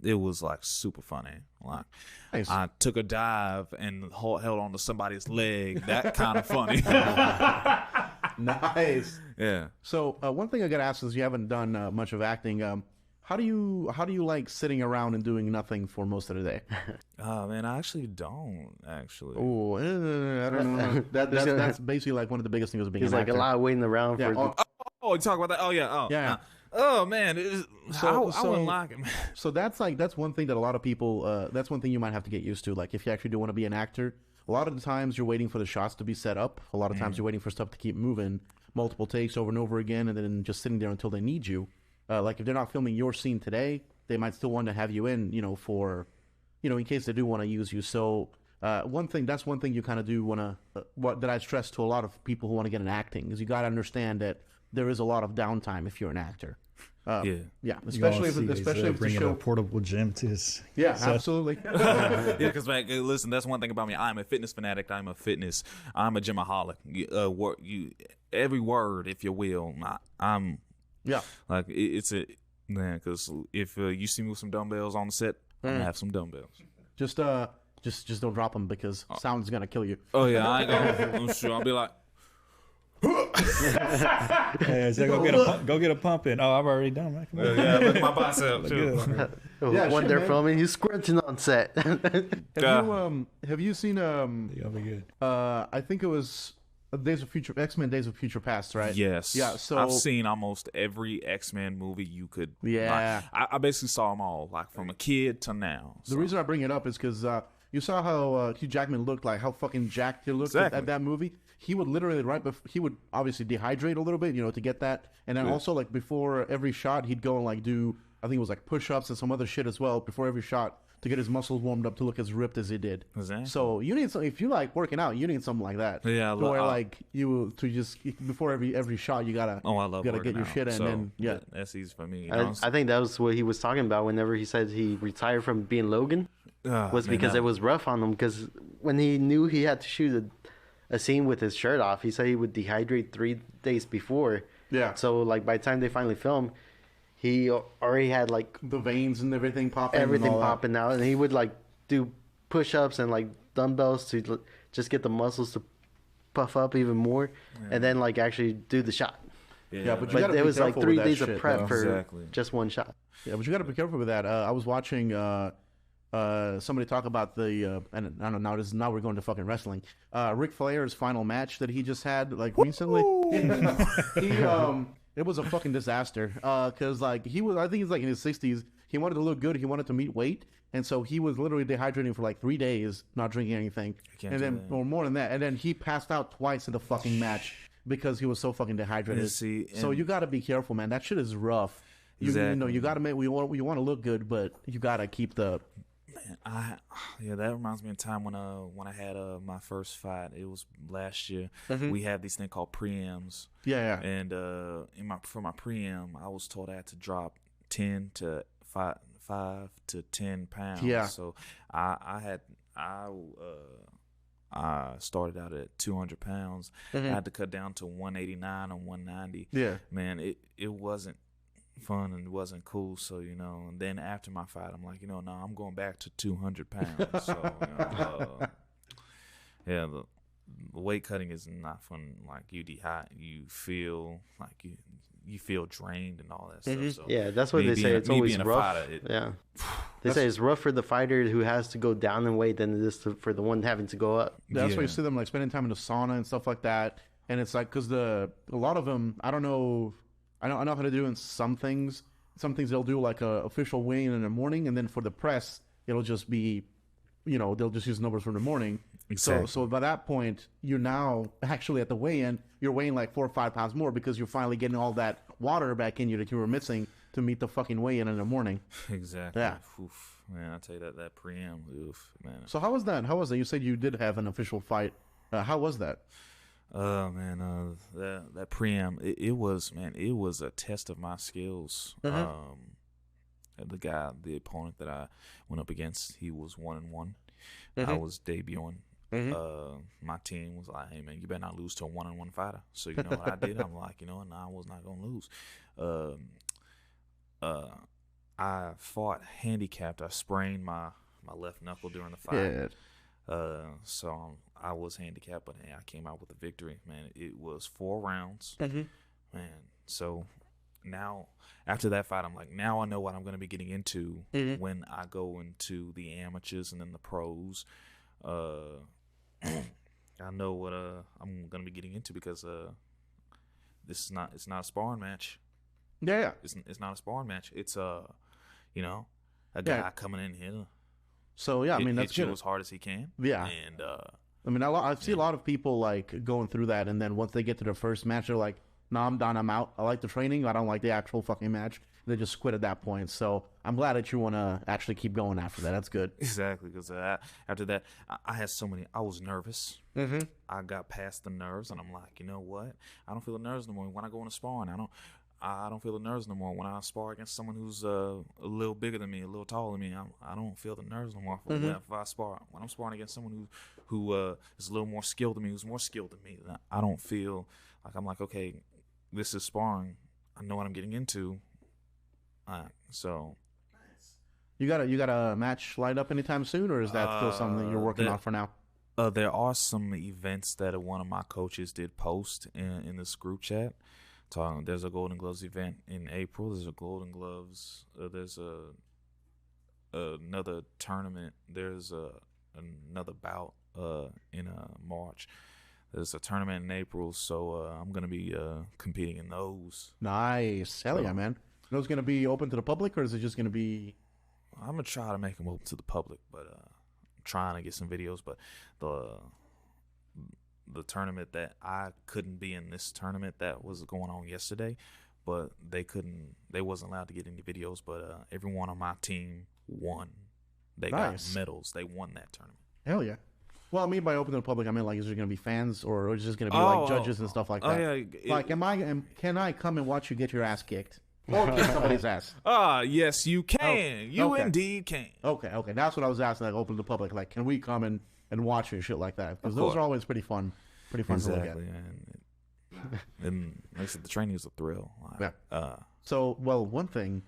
it was like super funny. Like nice. I took a dive and held onto somebody's leg. That kind of funny. Nice. Yeah. So one thing I got to ask is, you haven't done much of acting. How do you like sitting around and doing nothing for most of the day? Man, I actually don't. Oh, I don't know. That's basically like one of the biggest things of being. He's an like actor. a lot waiting around for. Oh, you talk about that? Oh yeah. Oh yeah. Oh man, I wouldn't like it. So that's one thing that a lot of people. That's one thing you might have to get used to. Like if you actually do want to be an actor, a lot of the times you're waiting for the shots to be set up. A lot of times you're waiting for stuff to keep moving, multiple takes over and over again, and then just sitting there until they need you. Like if they're not filming your scene today, they might still want to have you in, for, in case they do want to use you. So that's one thing you kind of do want to, that I stress to a lot of people who want to get in acting, is you got to understand that there is a lot of downtime if you're an actor. Especially if bringing a portable gym to his absolutely. Because listen, that's one thing about me. I'm a fitness fanatic. I'm a gymaholic. Every word, if you will, I'm like it's a man. Because if you see me with some dumbbells on the set, I'm gonna have some dumbbells. Just don't drop them because sound's gonna kill you. Oh yeah, I ain't gonna. I'm sure I'll be like. Hey, so go get a pump in. Oh, I've already done that. Come on. Yeah, look at my biceps too. When they're filming, he's squinting on set. Have you seen I'll be good. I think it was X-Men Days of Future Past, right? Yes. Yeah. So I've seen almost every X-Men movie you could. Yeah. I basically saw them all, like from a kid to now. The reason I bring it up is because you saw how Hugh Jackman looked, like how fucking jacked he looked at that movie. He would literally he would obviously dehydrate a little bit, to get that, and then also like before every shot he'd go and like do, I think it was like push-ups and some other shit as well before every shot to get his muscles warmed up to look as ripped as he did. Exactly. So you need if you like working out, you need something like that. Yeah. Where like before every shot you gotta get your shit in. So, and then that's easy for me. I think that was what he was talking about whenever he said he retired from being Logan. Because it was rough on him. Because when he knew he had to shoot a scene with his shirt off, he said he would dehydrate 3 days before. Yeah. So like by the time they finally filmed, he already had like the veins and everything popping. Popping out, and he would like do push-ups and like dumbbells to just get the muscles to puff up even more, and then like actually do the shot. But it was like 3 days of prep for just one shot. Yeah, but you got to be careful with that. I was watching somebody talk about and I don't know, now we're going to fucking wrestling. Ric Flair's final match that he just had like recently. It was a fucking disaster. Cause like I think he's like in his 60s. He wanted to look good. He wanted to meet weight. And so he was literally dehydrating for like 3 days, not drinking anything. Or more than that. And then he passed out twice in the fucking match because he was so fucking dehydrated. So you got to be careful, man. That shit is rough. Exactly. You got to you want to look good, but you got to keep the... Man, that reminds me of a time when I had my first fight. It was last year. We had these thing called preems. Yeah. And for my preem, I was told I had to drop 5 to 10 pounds. Yeah. So I started out at 200 pounds. I had to cut down to 189 and 190. Yeah. Man, it wasn't fun and it wasn't cool. So, and then after my fight, I'm like, no, I'm going back to 200 pounds. So, the weight cutting is not fun. Like you feel like you feel drained and all that stuff. So yeah, that's what they say. It's always rough. They say it's rough for the fighter who has to go down in weight than it is for the one having to go up. That's why you see them like spending time in the sauna and stuff like that. And it's like because a lot of them, I know how to do in some things. Some things they'll do like a official weigh-in in the morning, and then for the press, it'll just be, they'll just use numbers from the morning. Exactly. So by that point, you're now actually at the weigh-in, you're weighing like 4 or 5 pounds more because you're finally getting all that water back in you that you were missing to meet the fucking weigh-in in the morning. Exactly. Yeah. Oof, man, I tell you that preem. Oof, man. So how was that? You said you did have an official fight. How was that? Man, that preem, it was a test of my skills. The opponent that I went up against, he was 1-1. I was debuting. My team was like, hey man, you better not lose to a 1-on-1 fighter. So you know what I did? I'm like, I was not gonna lose. I fought handicapped. I sprained my left knuckle during the fight. So I was handicapped, but I came out with a victory, man. It was 4 rounds, man. So now after that fight, I'm like, now I know what I'm going to be getting into when I go into the amateurs and then the pros. I know what I'm going to be getting into because it's not a sparring match. Yeah. It's not a sparring match. It's a guy coming in here. So yeah, I mean that's hit you as hard as he can. Yeah, and I mean, I see a lot of people like going through that, and then once they get to their first match, they're like, "No, I'm done. I'm out. I like the training. I don't like the actual fucking match." They just quit at that point. So I'm glad that you want to actually keep going after that. That's good. Exactly, because after that, I had so many. I was nervous. I got past the nerves, and I'm like, you know what? I don't feel the nerves no more. When I go into sparring, I don't feel the nerves no more. When I spar against someone who's a little bigger than me, a little taller than me, I don't feel the nerves no more. If I spar, when I'm sparring against someone who is a little more skilled than me, who's more skilled than me, I don't feel like I'm like, okay, this is sparring. I know what I'm getting into. So. You got a match lined up anytime soon, or is that still something that you're working on for now? There are some events that one of my coaches did post in this group chat. There's a Golden Gloves event in April. There's a Golden Gloves. There's another tournament. There's another bout in March. There's a tournament in April, so I'm gonna be competing in those. Nice, hell yeah, man! Are those gonna be open to the public, or is it just gonna be? I'm gonna try to make them open to the public, but I'm trying to get some videos. But the tournament that I couldn't be in, this tournament that was going on yesterday, but they wasn't allowed to get any videos. But everyone on my team won. They got medals. They won that tournament. Hell yeah! Well, I mean by open to the public, I mean like is there gonna be fans or is it just gonna be like judges and stuff like that? Yeah, like, can I come and watch you get your ass kicked? Or kick somebody's ass. Yes, you can. You indeed can. Okay. That's what I was asking. Like, open to the public. Like, can we come and watch and shit like that? Because those are always pretty fun. Pretty fun to look at. And like I said, the training is a thrill. Yeah. So, well, one thing,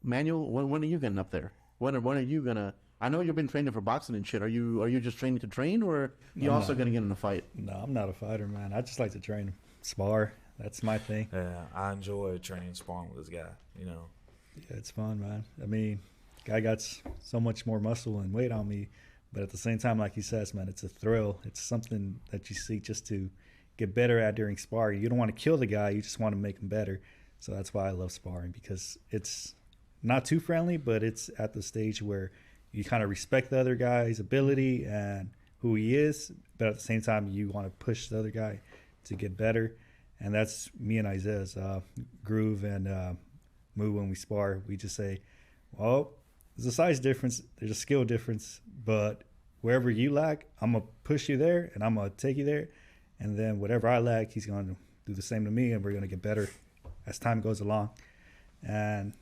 Manuel, when are you getting up there? When are you gonna? I know you've been training for boxing and shit. Are you just training to train, or are you also gonna get in a fight? No, I'm not a fighter, man. I just like to train, spar. That's my thing. Yeah, I enjoy training and sparring with this guy, you know. Yeah, it's fun, man. I mean, guy got so much more muscle and weight on me, but at the same time, like he says, man, it's a thrill. It's something that you seek just to get better at during sparring. You don't want to kill the guy. You just want to make him better. So that's why I love sparring, because it's not too friendly, but it's at the stage where you kind of respect the other guy's ability and who he is, but at the same time, you want to push the other guy to get better. And that's me and Isaiah's Groove and Moo when we spar. We just say, well, there's a size difference, there's a skill difference, but wherever you lack, I'm going to push you there and I'm going to take you there. And then whatever I lack, he's going to do the same to me, and we're going to get better as time goes along. And,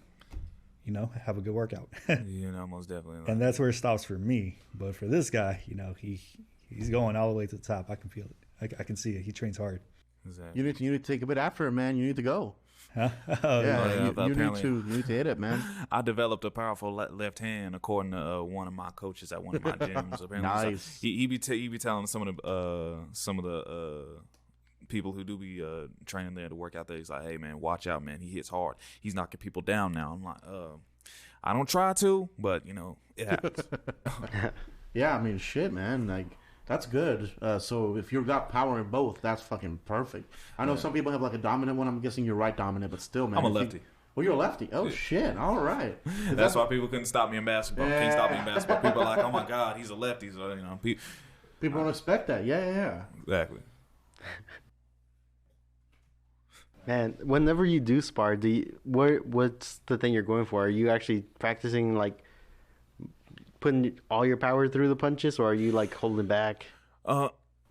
you know, have a good workout. You know, most definitely. And that's where it stops for me. But for this guy, you know, he's going all the way to the top. I can feel it. I can see it. He trains hard. Exactly. You need to take a bit after it, man. You need to go. Huh? You need to hit it, man. I developed a powerful left hand, according to one of my coaches at one of my gyms. Apparently, nice. He be telling some of the people who do be training there to work out there. He's like, hey man, watch out, man. He hits hard. He's knocking people down now. I'm like, I don't try to, but you know, it happens. Yeah, I mean, shit, man. Like, that's good. So if you've got power in both, that's fucking perfect. I know some people have like a dominant one. I'm guessing you're right dominant, but still, man. I'm a lefty. Well, you're a lefty. Oh, shit. All right. That's why people couldn't stop me in basketball. Can't stop me in basketball. People are like, oh, my God, he's a lefty. So, you know, people don't expect that. Yeah. Exactly. Man, whenever you do spar, what's the thing you're going for? Are you actually practicing, like, putting all your power through the punches, or are you, like, holding back?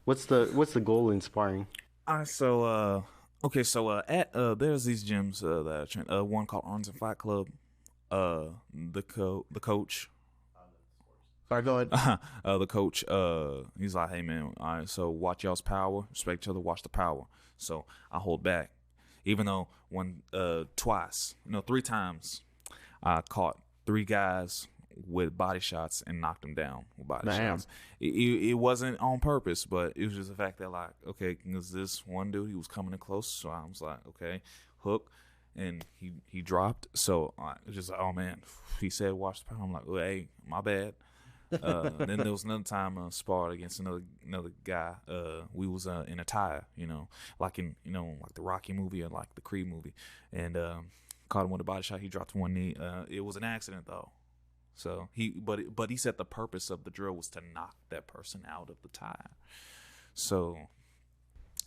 What's the goal in sparring? There's these gyms that I train. One called Arms and Fight Club. The coach. Sorry, go ahead. The coach. He's like, hey man, all right. So watch y'all's power. Respect each other. Watch the power. So I hold back, even though three times, I caught 3 guys with body shots and knocked them down with body shots. It wasn't on purpose, but it was just the fact that, like, okay, because this one dude, he was coming in close, so I was like, okay, hook, and he dropped. So it was just like, oh man, he said watch the power. I'm like, oh, hey, my bad. Then there was another time I sparred against another guy. We was in a tie, like in like the Rocky movie or like the Creed movie, and caught him with a body shot. He dropped one knee. It was an accident though. So but he said the purpose of the drill was to knock that person out of the tie. So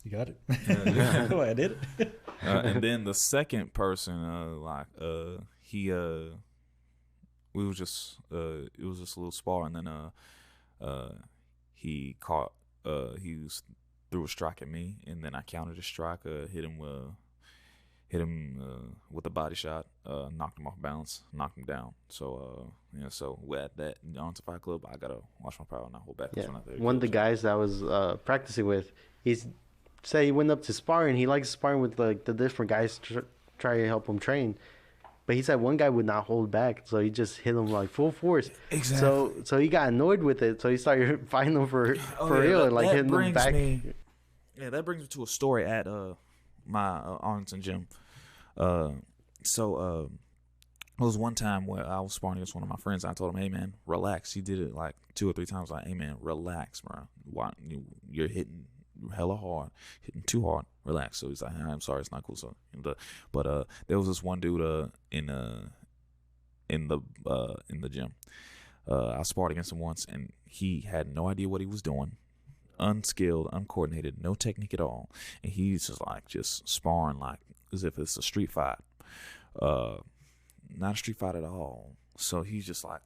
You got it. yeah. Oh, I did it. And then the second person, he we was just it was just a little spar, and then he caught threw a strike at me, and then I countered a strike, hit him with a body shot, knocked him off balance, knocked him down. So so at that on to Fight Club, I gotta watch my power and not hold back. Yeah. One of the guys that I was practicing with, say he went up to sparring. He likes sparring with like the different guys try to help him train. But he said one guy would not hold back, so he just hit him like full force. Exactly. So he got annoyed with it, so he started fighting him for real and like hitting him back. That brings me to a story at my Arlington gym. So it was one time where I was sparring against one of my friends. I told him, "Hey man, relax." He did it like 2 or 3 times. Like, "Hey man, relax, bro. Why you're hitting hella hard, hitting too hard. Relax." So he's like, "I'm sorry, it's not cool." So, but there was this one dude in the gym. I sparred against him once, and he had no idea what he was doing. Unskilled, uncoordinated, no technique at all, and he's just sparring like as if it's a street fight. Not a street fight at all. So he's just like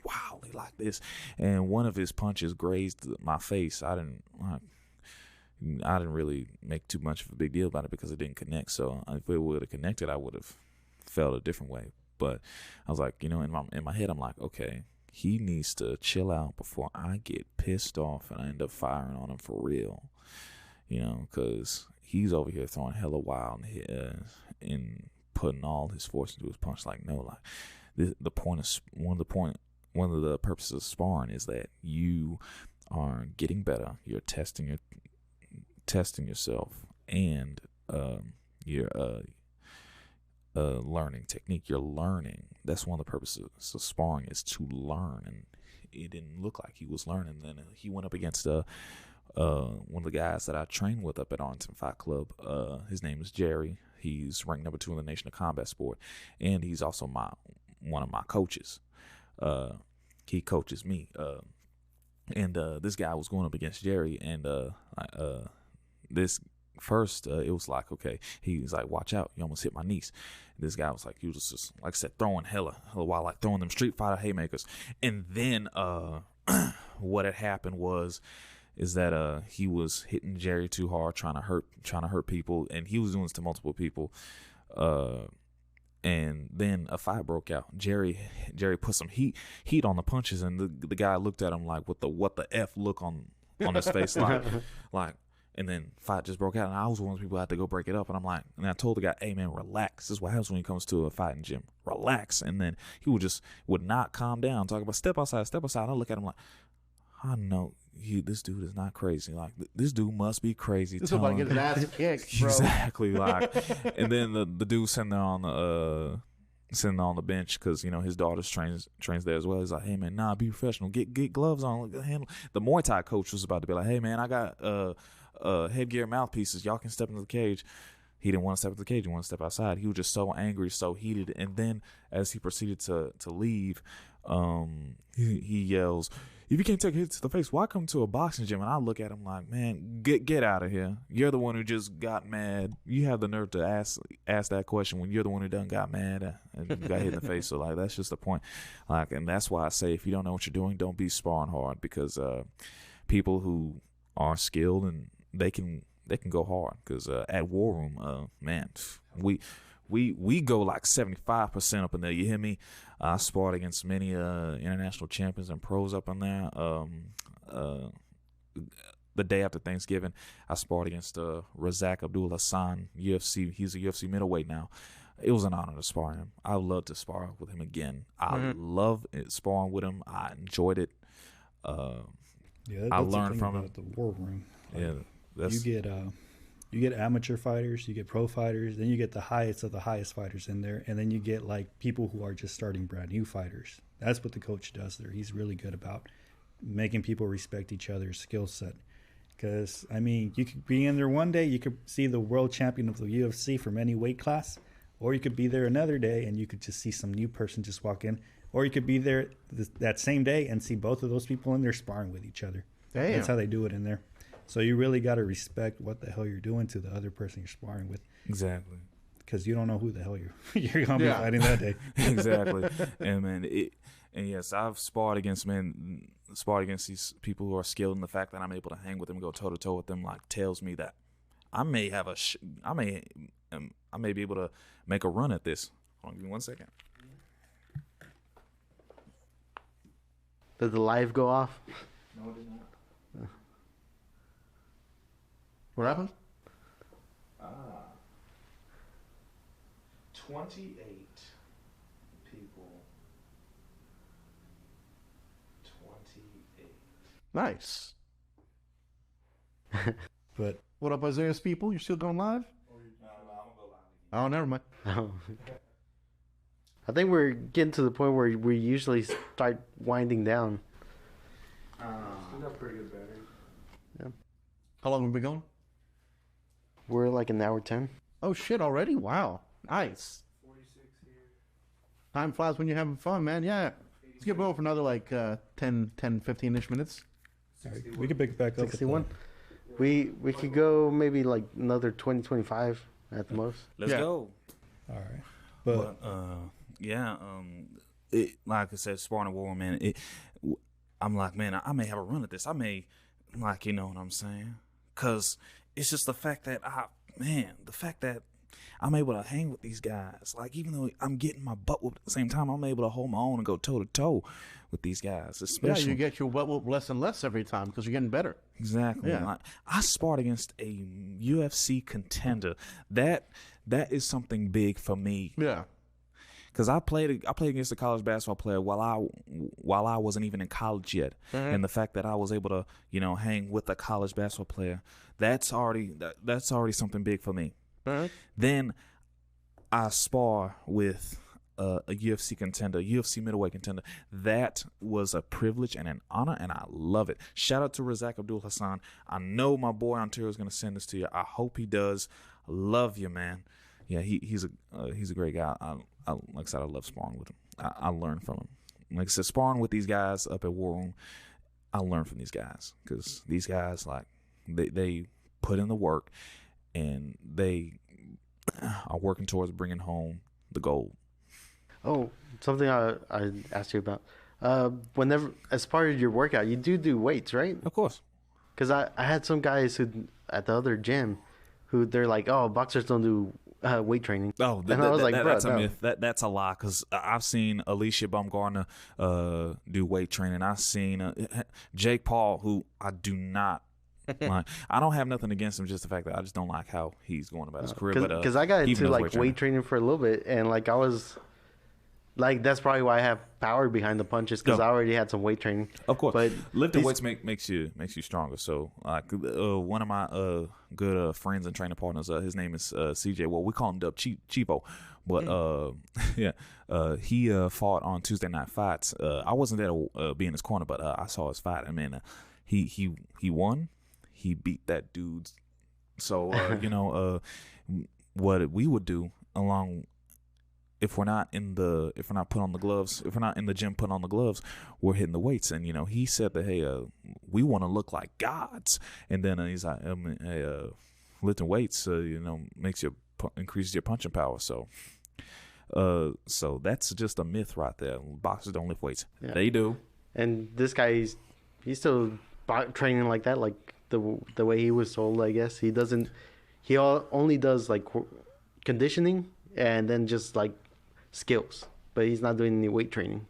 wildly like this, and one of his punches grazed my face. I didn't really make too much of a big deal about it because it didn't connect. So if it would have connected, I would have felt a different way. But I was like, in my head, I'm like, okay, he needs to chill out before I get pissed off and I end up firing on him for real. Because he's over here throwing hella wild and putting all his force into his punch. Like, no, like the point of one of the purposes of sparring is that you are getting better. You're testing yourself, and you're learning technique. You're learning. That's one of the purposes of sparring, is to learn. And it didn't look like he was learning. Then he went up against one of the guys that I trained with up at Arlington Fight Club. His name is Jerry. He's ranked number 2 in the nation of combat sport, and he's also one of my coaches. He coaches me. And this guy was going up against Jerry, and this first, it was like, okay, he was like, "Watch out, you almost hit my niece." This guy was like, he was just like I said, throwing hella while like throwing them Street Fighter haymakers. And then what had happened is that he was hitting Jerry too hard, trying to hurt people, and he was doing this to multiple people. And then a fight broke out. Jerry put some heat on the punches, and the guy looked at him like with the what the F look on his face, like. And then fight just broke out, and I was one of those people who had to go break it up. And I'm like, and I told the guy, "Hey man, relax. This is what happens when he comes to a fighting gym. Relax." And then he would not calm down, talk about step outside. I look at him like, I know this dude is not crazy. Like, this dude must be crazy. This is about to get his ass kicked, bro. Exactly. Like, and then the dude sitting there on the bench, because his daughter trains there as well. He's like, "Hey man, nah, be professional. Get gloves on. Handle." The Muay Thai coach was about to be like, "Hey man, I got headgear, mouthpieces. Y'all can step into the cage." He didn't want to step into the cage. He wanted to step outside. He was just so angry, so heated. And then as he proceeded to leave, he yells, "If you can't take a hit to the face, why come to a boxing gym?" And I look at him like, "Man, get out of here. You're the one who just got mad. You have the nerve to ask that question when you're the one who done got mad and got hit in the face." So like, that's just the point. Like, and that's why I say, if you don't know what you're doing, don't be sparring hard, because people who are skilled, and they can go hard. Because at War Room, man, we go like 75% up in there. You hear me? I sparred against many international champions and pros up in there. The day after Thanksgiving, I sparred against Razak Abdul Hassan, UFC. He's a UFC middleweight now. It was an honor to spar him. I would love to spar with him again. I love sparring with him. I enjoyed it. I learned from him. The War Room. Like, you get amateur fighters, you get pro fighters, then you get the highest of the highest fighters in there, and then you get like people who are just starting brand new fighters. That's what the coach does there. He's really good about making people respect each other's skill set. Because, I mean, you could be in there one day, you could see the world champion of the UFC from any weight class, Or you could be there another day and you could just see some new person just walk in. Or you could be there that same day and see both of those people in there sparring with each other. Damn. That's how they do it in there. So you really got to respect what the hell you're doing to the other person you're sparring with. Exactly. Because you don't know who the hell you're going to be fighting that day. Exactly. And man, yes, I've sparred against these people who are skilled, and the fact that I'm able to hang with them, go toe to toe with them, like tells me that I may have I may be able to make a run at this. Hold on, give me 1 second. Did the live go off? No, it did not. What happened? 28 people. 28. Nice. But What up, Isaiah's people? You're still going live? No, I'm gonna go live. Oh, never mind. Oh. I think we're getting to the point where we usually start winding down. Still got pretty good battery. Yeah. How long have we been going? We're like an hour 10. Oh, shit, already? Wow. Nice. 46 here. Time flies when you're having fun, man. Yeah. Let's get going for another, 10, 15-ish minutes. all right, we can pick it back up. at the- 61. We could go maybe like another 20, 25 at the most. Let's Yeah. go. All right. But Like I said, sparring war, man. I'm like, man, I may have a run at this. I may, you know what I'm saying? Because it's just the fact that I'm able to hang with these guys. Like, even though I'm getting my butt whooped at the same time, I'm able to hold my own and go toe to toe with these guys. Especially, Yeah, you get your butt whooped less and less every time because you're getting better. exactly. Yeah. Like, I sparred against a UFC contender. That is something big for me. Yeah. Because I played against a college basketball player while I wasn't even in college yet, and the fact that I was able to hang with a college basketball player, that's already something big for me. Then I spar with a UFC contender, UFC middleweight contender. That was a privilege and an honor, and I love it. Shout out to Razak Abdul Hassan. I know my boy Ontario is going to send this to you. I hope he does. Love you, man. Yeah, he's a great guy. Like I said, I love sparring with him. I learn from him. Like I said, sparring with these guys up at War Room, I learn from these guys because these guys, like, they put in the work and they are working towards bringing home the gold. Oh, something I asked you about. Whenever, as part of your workout, you do weights, right? Of course. Because I had some guys who at the other gym who they're like, oh, boxers don't do weight training. Oh, and I was like, bro, that's a no. myth. That's a lie. Because I've seen Alicia Baumgartner do weight training. I've seen Jake Paul, who I do not like. I don't have nothing against him. Just the fact that I just don't like how he's going about his career. Because I got he into knows like weight training for a little bit, and like I was like, that's probably why I have power behind the punches because No. I already had some weight training. Of course, But lifting these- weights makes you stronger. So, like, one of my good friends and training partners, his name is CJ. Well, we call him Dub Chivo, but he fought on Tuesday Night Fights. I wasn't there to be in his corner, but I saw his fight. I mean, he won. He beat that dude. So what we would do along. If we're not in the gym putting on the gloves, we're hitting the weights. And he said that, hey, we want to look like gods. And then he's like, hey, lifting weights, makes you increases your punching power. So that's just a myth right there. Boxers don't lift weights. Yeah. They do. And this guy, he's still training like that, like the way he was told. I guess he doesn't. He only does like conditioning and then just like skills, but he's not doing any weight training.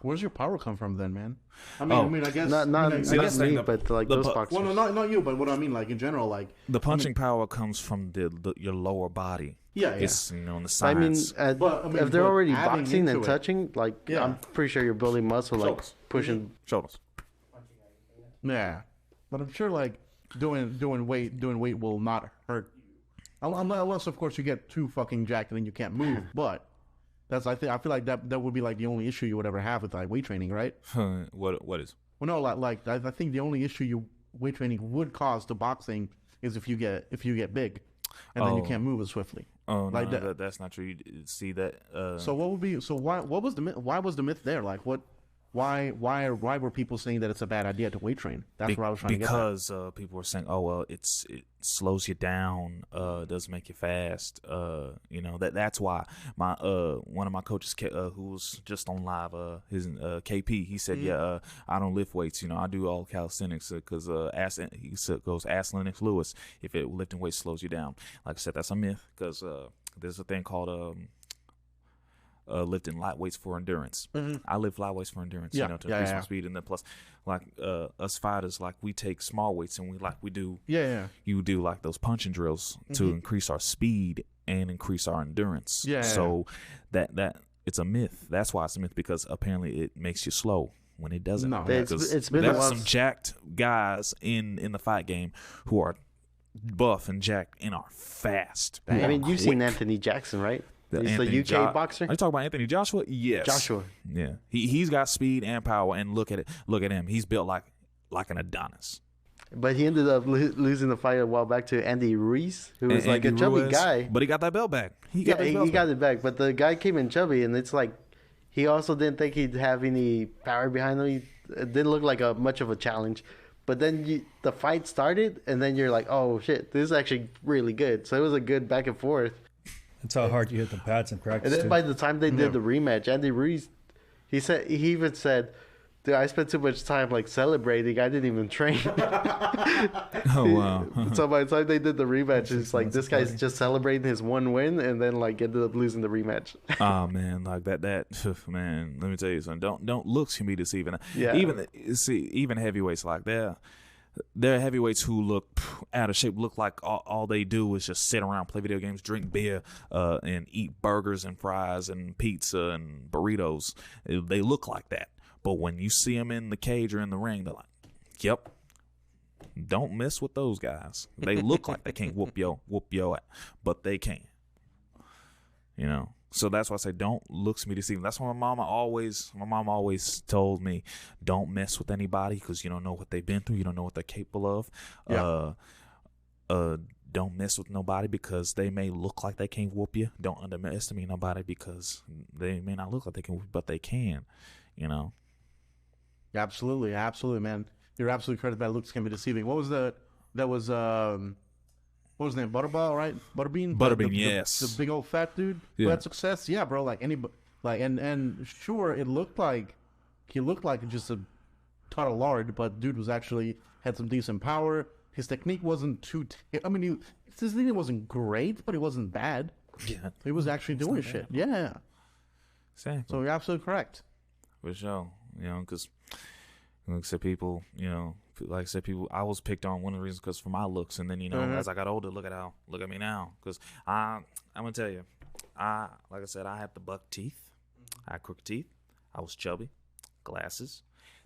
Where's your power come from then, man? I guess Not See, that's the me, thing, but like the those pu- boxers. well, no, not you, but what I mean, like in general, like The punching power comes from your lower body. yeah. It's on the I mean, sides. if they're already adding boxing into and it- touching, like Yeah. I'm pretty sure you're building muscle, like Shoulders. pushing. Shoulders. Yeah, but I'm sure like doing weight will not hurt, unless of course you get too fucking jacked and then you can't move. But I feel like that would be like the only issue you would ever have with like weight training, right? What is? Well, no, like I think the only issue weight training would cause to boxing is if you get big, and then you Oh. can't move as swiftly. Oh Like no, that's not true. You see that? So what would be? So why? What was the myth? Why was the myth there? Like what? Why were people saying that it's a bad idea to weight train? That's what I was trying to get at. Because people were saying, oh well, it slows you down, doesn't make you fast. That's why my one of my coaches who was just on live, his KP, he said, I don't lift weights. I do all calisthenics because he goes ask Lennox Lewis if lifting weights slows you down. Like I said, that's a myth because there's a thing called lifting light weights for endurance. I lift light weights for endurance, to increase my speed, and then plus, like us fighters, like we take small weights and we do you do like those punching drills to increase our speed and increase our endurance. So that it's a myth. That's why it's a myth, because apparently it makes you slow when it doesn't. No, it's been there's some jacked guys in the fight game who are buff and jacked and are fast. I mean, you've seen Anthony Jackson, right? He's the UK boxer. Are you talking about Anthony Joshua? Yes. Joshua. Yeah. He's got speed and power, and look at him. He's built like an Adonis. But he ended up losing the fight a while back to Andy Ruiz, who was like a chubby guy. But he got that belt back. He got it back. But the guy came in chubby, and it's like he also didn't think he'd have any power behind him. It didn't look like much of a challenge. But then the fight started, and then you're like, oh shit, this is actually really good. So it was a good back and forth. That's how hard you hit the pads in practice. And then by the time they did the rematch, Andy Ruiz, he even said, "Dude, I spent too much time like celebrating. I didn't even train." Oh wow! So by the time they did the rematch, it's like this guy's just celebrating his one win, and then like ended up losing the rematch. Oh man, like that man. Let me tell you something. Don't looks can be deceiving. Yeah. Even heavyweights like that. There are heavyweights who look out of shape, look like all they do is just sit around, play video games, drink beer, and eat burgers and fries and pizza and burritos. They look like that. But when you see them in the cage or in the ring, they're like, yep, don't mess with those guys. They look like they can't whoop yo, but they can. So that's why I say don't looks me deceiving. That's why my mama always told me, don't mess with anybody because you don't know what they've been through. You don't know what they're capable of. Yeah. Don't mess with nobody because they may look like they can't whoop you. Don't underestimate nobody because they may not look like they can whoop, but they can. Absolutely, man. You're absolutely correct that looks can be deceiving. What was what was his name? Butterball, right? Butterbean, yes. The big old fat dude who had success. Yeah, bro. Like anybody, and sure, he looked like just a ton of lard, but dude was actually had some decent power. His technique wasn't too. His technique wasn't great, but it wasn't bad. Yeah, he was actually doing shit. Yeah, exactly. So you're absolutely correct. For sure, because like I said, people, I was picked on one of the reasons because for my looks, and then as I got older, look at me now. Because I'm gonna tell you, like I said, I had the buck teeth, I had crooked teeth, I was chubby, glasses.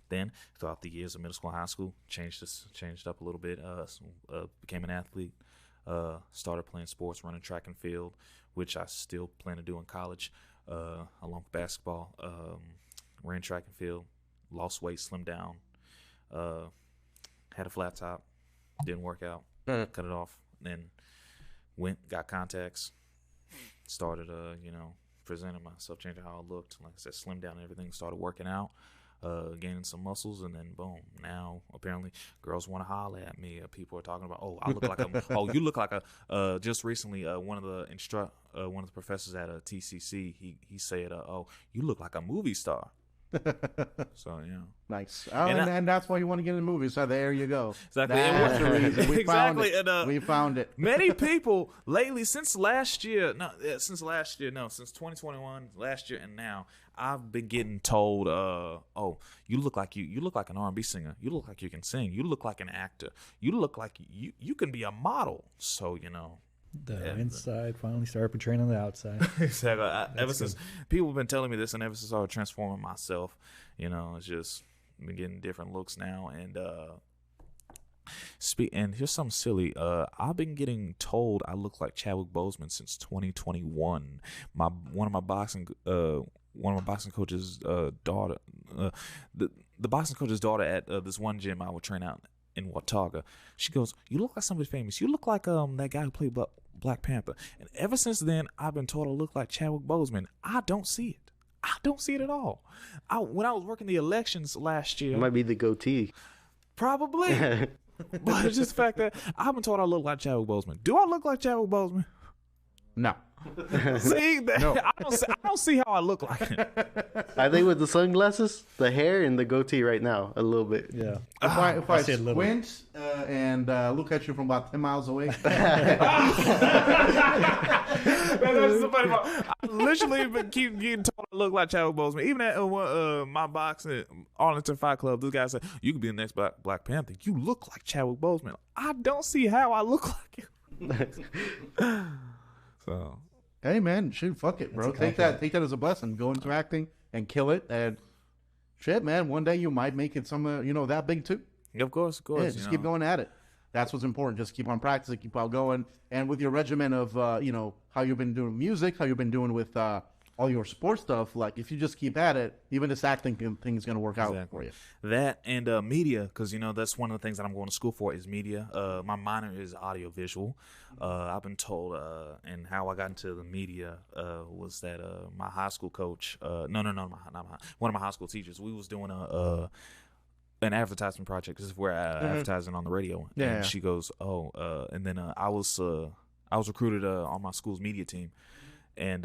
Then throughout the years of middle school, high school, changed up a little bit. Became an athlete. Started playing sports, running track and field, which I still plan to do in college, along with basketball. Ran track and field, lost weight, slimmed down. Had a flat top, didn't work out, cut it off. Then got contacts, started presenting myself, changing how I looked. Like I said, slimmed down and everything, started working out, gaining some muscles, and then boom, now apparently girls want to holler at me. People are talking about, I look like you look like a just recently one of the professors at TCC, he said, you look like a movie star. So nice. And that's why you want to get in the movies. So there you go. Exactly. That's the reason. We found exactly. it. We found it. Many people lately, since 2021, last year and now, I've been getting told, you look like an R&B singer. You look like you can sing. You look like an actor. You look like you can be a model. So the inside finally started portraying on the outside. Exactly. Ever since people have been telling me this, and ever since I started transforming myself, it's just been getting different looks now. And and here's something silly. I've been getting told I look like Chadwick Boseman since 2021. One of my boxing coach's daughter, the boxing coach's daughter at this one gym I would train out in Watauga, she goes, "You look like somebody famous. You look like that guy who played Black Panther. And ever since then, I've been told I look like Chadwick Boseman. I don't see it. I don't see it at all. When I was working the elections last year, It might be the goatee. probably. But it's just the fact that I've been told I look like Chadwick Boseman. Do I look like Chadwick Boseman? No. See, No. I don't see how I look like him. I think with the sunglasses, the hair, and the goatee right now, a little bit. Yeah. If I see a little. squint and look at you from about 10 miles away, That's the funny part. I literally been keep getting told I look like Chadwick Boseman. Even at my boxing Arlington Fight Club, this guy said, "You could be the next Black Panther. You look like Chadwick Boseman." I don't see how I look like him. So, hey man, shoot, fuck it, bro. Take that as a blessing. Go into acting and kill it, and shit, man. One day you might make it somewhere, that big too. of course. Yeah, just keep going at it. That's what's important. Just keep on practicing, keep on going, and with your regimen of how you've been doing music, how you've been doing with all your sports stuff. Like if you just keep at it, even this acting thing is gonna work out for you. That and media, because that's one of the things that I'm going to school for is media. My minor is audiovisual. I've been told, and how I got into the media was that my high school coach, one of my high school teachers, we was doing an advertisement project. This is where advertising on the radio. Yeah. And she goes, and then I was recruited on my school's media team, and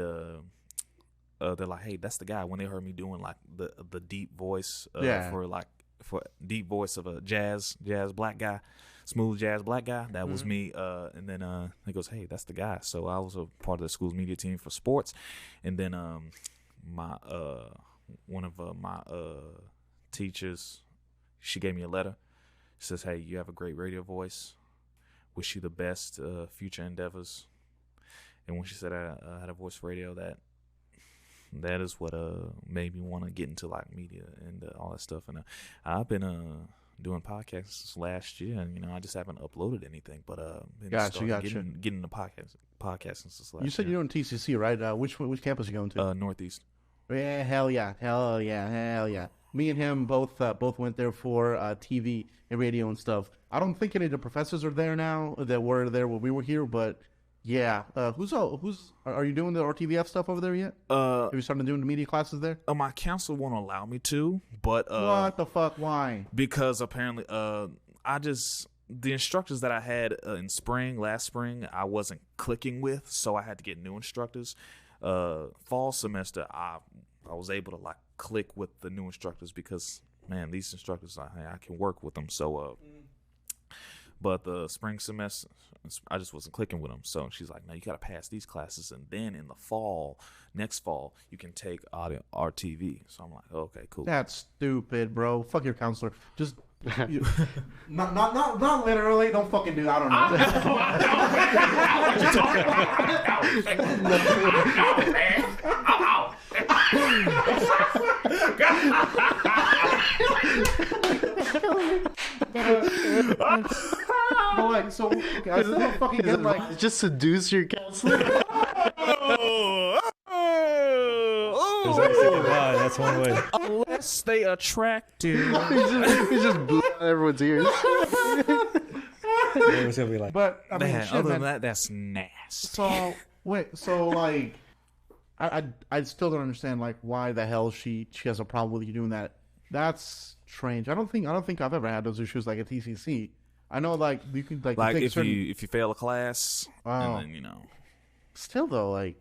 they're like, hey, that's the guy. When they heard me doing like the deep voice for deep voice of a jazz black guy, smooth jazz black guy, that was me. And then he goes, hey, that's the guy. So I was a part of the school's media team for sports. And then my one of my teachers, she gave me a letter. She says, hey, you have a great radio voice. Wish you the best future endeavors. And when she said I had a voice for radio, that is what made me want to get into like media and all that stuff. And I've been doing podcasts last year, and I just haven't uploaded anything. But Gotcha. getting into podcasting since last You said year. you're doing TCC, right? Which campus are you going to? Northeast. Yeah, hell yeah. Me and him both went there for TV and radio and stuff. I don't think any of the professors are there now that were there when we were here, but yeah. Are you doing the RTVF stuff over there yet? Have you started doing the media classes there? My counselor won't allow me to, but What the fuck? Why? because apparently the instructors that I had in last spring, I wasn't clicking with, so I had to get new instructors. Fall semester, I was able to like click with the new instructors because, man, these instructors, I can work with them. So, but the spring semester, I just wasn't clicking with them. So she's like, no, you got to pass these classes. And then in the next fall, you can take audio RTV. So I'm like, okay, cool. That's stupid, bro. Fuck your counselor. Just not literally. Don't fucking do. I don't know. But like, so okay, I still don't fucking get like. Just seduce your counselor. There's actually a lie. That's one way. Unless they attract you. He's just blowing out everyone's ears. It was gonna be like, But I mean, Man, shit, other man. than that, that's nasty. So wait, so like, I still don't understand like why the hell she has a problem with you doing that. That's strange. I don't think I've ever had those issues like at TCC. I know like you can like Like take if you fail a class, Wow. and then still though like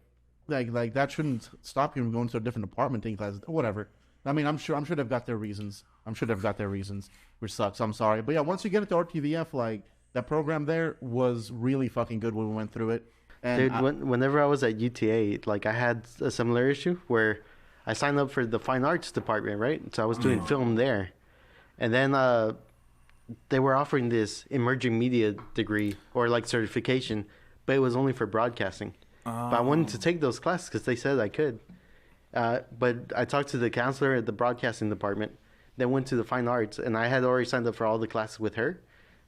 that shouldn't stop you from going to a different department, taking classes, whatever. I mean, I'm sure they've got their reasons. Which sucks. I'm sorry, but yeah, once you get into RTVF, like that program there was really fucking good when we went through it. And Dude, whenever I was at UTA, like I had a similar issue where I signed up for the fine arts department, right? So I was doing film there, and then they were offering this emerging media degree or like certification, but it was only for broadcasting. But I wanted to take those classes because they said I could. But I talked to the counselor at the broadcasting department, then went to the fine arts, and I had already signed up for all the classes with her.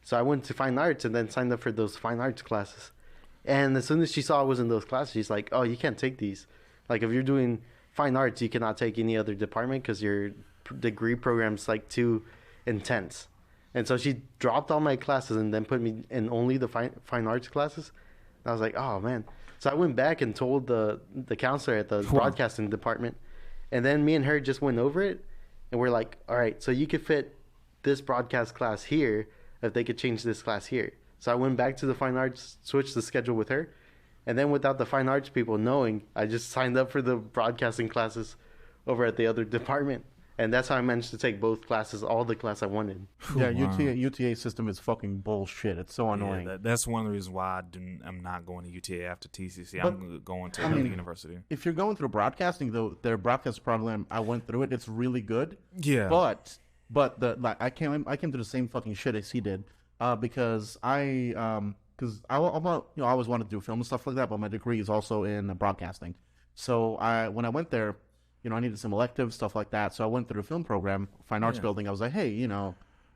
So I went to fine arts and then signed up for those fine arts classes. And as soon as she saw I was in those classes, she's like, oh, you can't take these. Like if you're doing fine arts, you cannot take any other department because your degree program's like too intense. And so she dropped all my classes and then put me in only the fine arts classes. I was like, oh man. So I went back and told the counselor at the broadcasting department, and then me and her just went over it, and we're like, all right, so you could fit this broadcast class here if they could change this class here. So I went back to the fine arts, switched the schedule with her, and then without the fine arts people knowing, I just signed up for the broadcasting classes over at the other department. And that's how I managed to take both classes, all the class I wanted. Yeah, UTA system is fucking bullshit. It's so annoying. Yeah, that's one of the reasons why I'm not going to UTA after TCC. I'm going to another university. If you're going through broadcasting, though, their broadcast program, I went through it. It's really good. Yeah. But I came to the same fucking shit as he did, because I always wanted to do film and stuff like that, but my degree is also in broadcasting. So when I went there, I needed some electives, stuff like that. So I went through the film program, fine arts building. I was like, hey,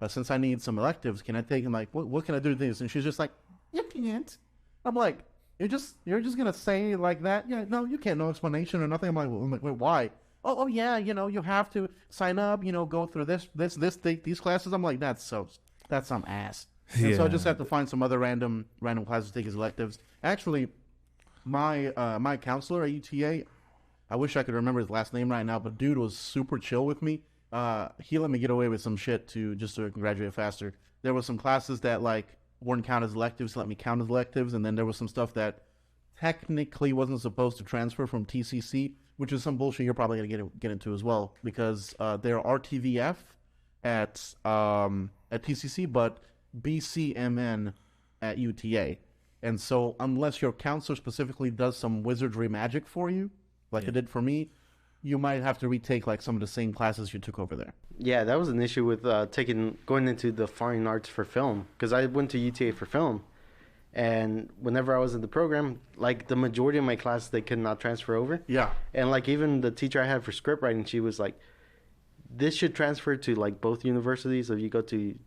since I need some electives, can I take, and like, what can I do to this? And she's just like, you can't. I'm like, you're just gonna say it like that? Yeah, no, you can't. No explanation or nothing. I'm like, wait, why? Oh yeah, you have to sign up. Go through these classes. I'm like, that's some ass. Yeah. And so I just have to find some other random classes to take as electives. Actually, my counselor at UTA, I wish I could remember his last name right now, but dude was super chill with me. He let me get away with some shit just to graduate faster. There was some classes that like weren't counted as electives, he let me count as electives, and then there was some stuff that technically wasn't supposed to transfer from TCC, which is some bullshit you're probably gonna get into as well, because they're RTVF at TCC, but BCMN at UTA. And so unless your counselor specifically does some wizardry magic for you, like it did for me, you might have to retake like some of the same classes you took over there. Yeah, that was an issue with going into the fine arts for film, because I went to UTA for film, and whenever I was in the program, like the majority of my classes they could not transfer over. Yeah. And like even the teacher I had for script writing, she was like, this should transfer to like both universities if you go to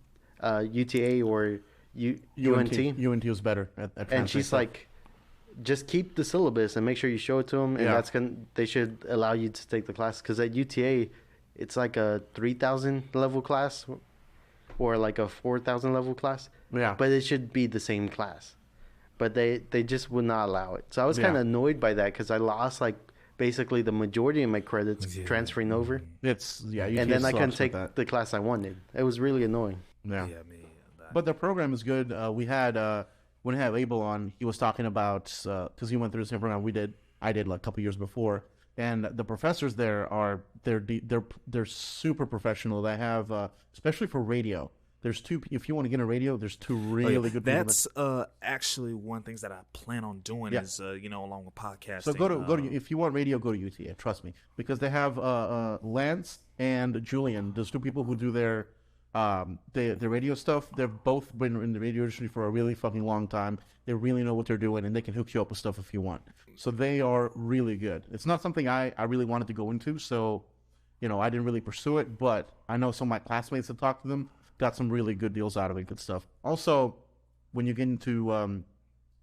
UTA or UNT. UNT was better at and she's like, just keep the syllabus and make sure you show it to them, and they should allow you to take the class, because at UTA it's like a 3,000 level class or like a 4,000 level class. Yeah. But it should be the same class, but they just would not allow it. So I was kind of annoyed by that, because I lost like basically the majority of my credits transferring over. And then I couldn't take the class I wanted. It was really annoying. Yeah. But the program is good. We had when I had Abel on, he was talking about, because he went through the same program I did like a couple years before, and the professors there they're super professional. They have especially for radio. There's two. If you want to get a radio, there's two really good. That's actually one of the things that I plan on doing is along with podcasting. So go to if you want radio, go to UTA. Trust me, because they have Lance and Julian. Those two people who do their radio stuff. They've both been in the radio industry for a really fucking long time. They really know what they're doing, and they can hook you up with stuff if you want. So they are really good. It's not something I really wanted to go into, so I didn't really pursue it. But I know some of my classmates that talked to them got some really good deals out of it, good stuff. Also, when you get into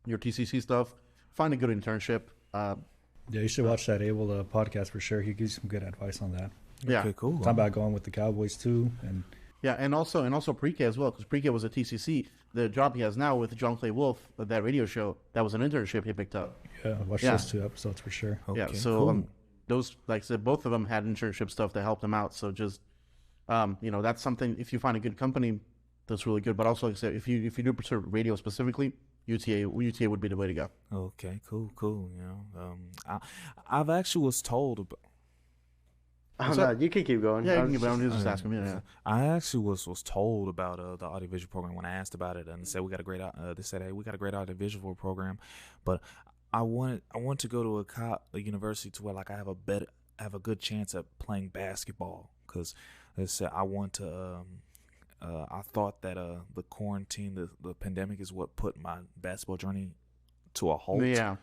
your TCC stuff, find a good internship. You should watch that Abel podcast for sure. He gives some good advice on that. Yeah, okay, cool. Talking about going with the Cowboys too, and also pre-K as well, because pre-K was a TCC. The job he has now with John Clay Wolf, that radio show, that was an internship he picked up. Yeah, watch those 2 episodes for sure. Okay, so cool. Those, like I said, both of them had internship stuff that helped them out. So just that's something. If you find a good company, that's really good. But also, like I said, if you do pursue radio specifically, UTA would be the way to go. Okay, cool. I've actually was told. You can keep going. Yeah, you can keep going. Just asking me. Yeah. I actually was told about the audiovisual program when I asked about it, and they said they said, hey, we got a great audiovisual program, but I want to go to a university to where like I have a good chance at playing basketball, because they said I want to. I thought that the quarantine, the pandemic, is what put my basketball journey to a halt. Yeah.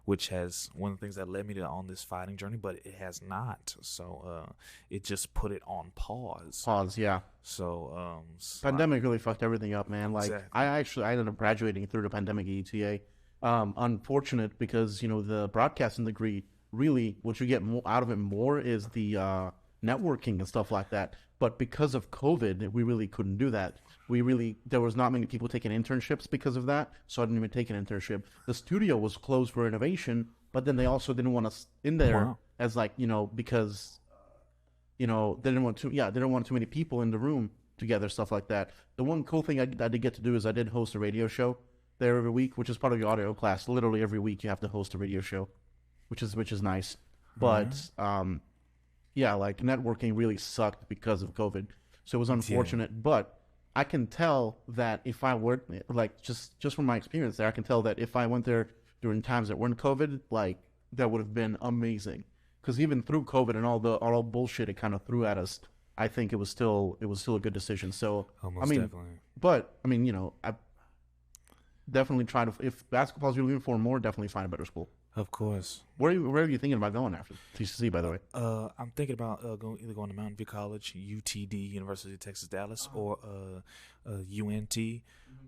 Which has one of the things that led me on this fighting journey, but it has not. So it just put it on pause. Yeah. So pandemic really fucked everything up, man. Like exactly. I ended up graduating through the pandemic at UTA. Unfortunate, because the broadcasting degree, really what you get out of it more is the networking and stuff like that. But because of COVID, we really couldn't do that. There was not many people taking internships because of that, so I didn't even take an internship. The studio was closed for renovation, but then they also didn't want us in there as like, because, they didn't want too many people in the room together, stuff like that. The one cool thing I did get to do is I did host a radio show there every week, which is part of your audio class. Literally every week you have to host a radio show, which is nice. But like networking really sucked because of COVID, so it was unfortunate. But I can tell that if I were like just from my experience there, I can tell that if I went there during times that weren't COVID, like that would have been amazing. Because even through COVID and all the bullshit it kind of threw at us, I think it was still a good decision. So definitely. But I definitely try to, if basketball is what you're looking for more, definitely find a better school. Of course. Where are you thinking about going after TCC, by the way? I'm thinking about either going to Mountain View College, UTD, University of Texas Dallas, or UNT.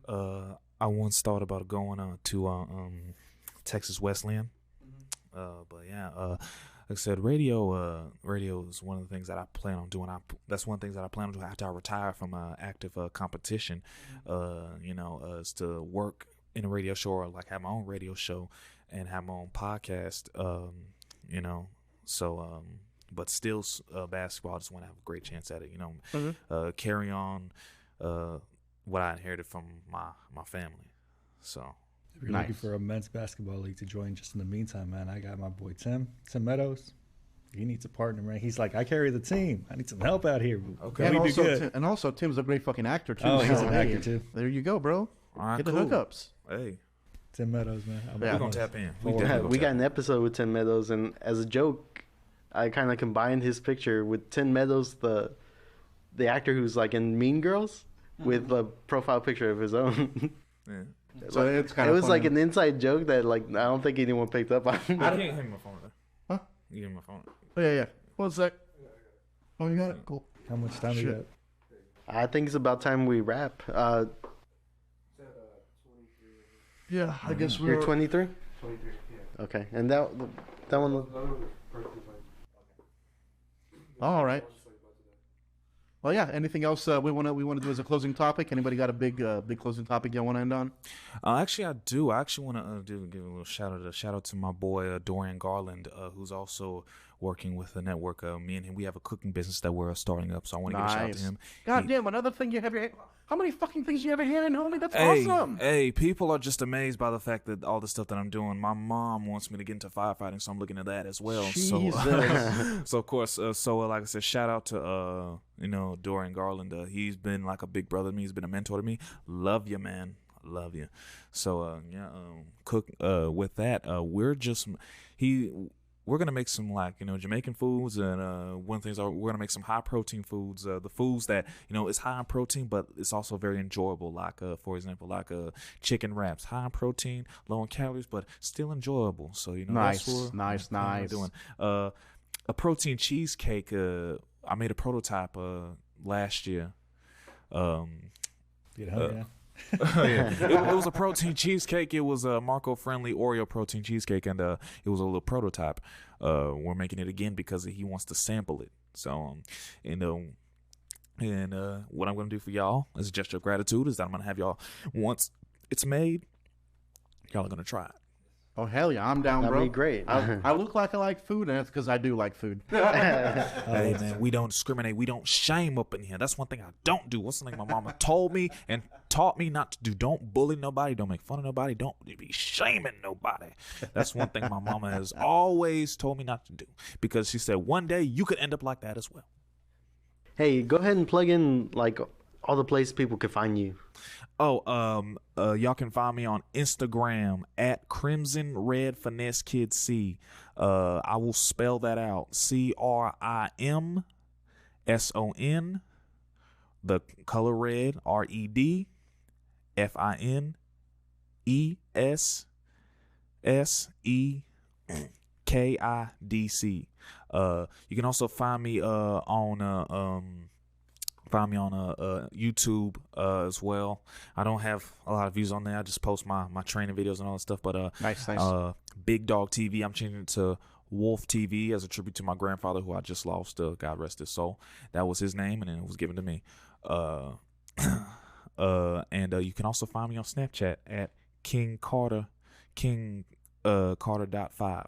I once thought about going to Texas Wesleyan. But yeah, like I said, radio is one of the things that I plan on doing. That's one of the things that I plan on doing after I retire from active competition. Is to work in a radio show or like have my own radio show and have my own podcast. But still, basketball, I just want to have a great chance at it. Carry on what I inherited from my family. So. If you're looking for a men's basketball league to join, just in the meantime, man, I got my boy Tim Meadows. He needs a partner, man. He's like, I carry the team. I need some help out here. Okay. And also, Tim's a great fucking actor, too. Oh, he's an actor, too. There you go, bro. All right, Get the hookups. Hey. Tim Meadows, man. We're going to tap in. We got an episode with Tim Meadows, and as a joke, I kind of combined his picture with Tim Meadows, the actor who's like in Mean Girls, with a profile picture of his own. Yeah. So it's kind of it was funny. like an inside joke that like I don't think anyone picked up on. I can't give him my phone. Huh? You give him my phone. Oh, yeah. 1 sec. Oh, you got it? Cool. How much time we got? I think it's about time we wrap. Yeah, I guess You're we're... 23? 23, yeah. Okay, and that one... All right. Well, yeah. Anything else we want to do as a closing topic? Anybody got a big closing topic you want to end on? Actually, I do. I actually want to give a little shout out to my boy Dorian Garland, who's also working with the network. Me and him, we have a cooking business that we're starting up, so I want to give a shout out to him. God damn! Another thing you have your... How many fucking things you have your hand in, homie? That's awesome. Hey, people are just amazed by the fact that all the stuff that I'm doing. My mom wants me to get into firefighting, so I'm looking at that as well. Jesus. So of course, like I said, shout out to Dorian Garland. He's been like a big brother to me. He's been a mentor to me. Love you, man. Love you. So cook with that. We're gonna make some Jamaican foods, and one of the things we're gonna make some high protein foods. The foods that is high in protein, but it's also very enjoyable. Like for example, chicken wraps, high in protein, low in calories, but still enjoyable. So nice. That's what we're doing. A protein cheesecake. I made a prototype last year. Get hungry now. It was a protein cheesecake. It was a Marco-friendly Oreo protein cheesecake, and it was a little prototype. We're making it again because he wants to sample it. So, and what I'm going to do for y'all as a gesture of gratitude is that I'm going to have y'all, once it's made, y'all are going to try it. Oh, hell yeah. I'm down, bro. That'd be great. I look like I like food, and that's because I do like food. Hey, man, we don't discriminate. We don't shame up in here. That's one thing I don't do. What's something my mama told me and taught me not to do? Don't bully nobody. Don't make fun of nobody. Don't be shaming nobody. That's one thing my mama has always told me not to do, because she said one day you could end up like that as well. Hey, go ahead and plug in like all the places people can find you. Y'all can find me on Instagram at Crimson Red Finesse Kid C. I will spell that out. CRIMSON, the color red, RED, FINESSEKIDC. You can also find me on YouTube as well. I don't have a lot of views on there. I just post my training videos and all that stuff. But nice. Big Dog TV. I'm changing it to Wolf TV as a tribute to my grandfather, who I just lost. God rest his soul. That was his name, and then it was given to me. And you can also find me on Snapchat at King Carter, Carter.5.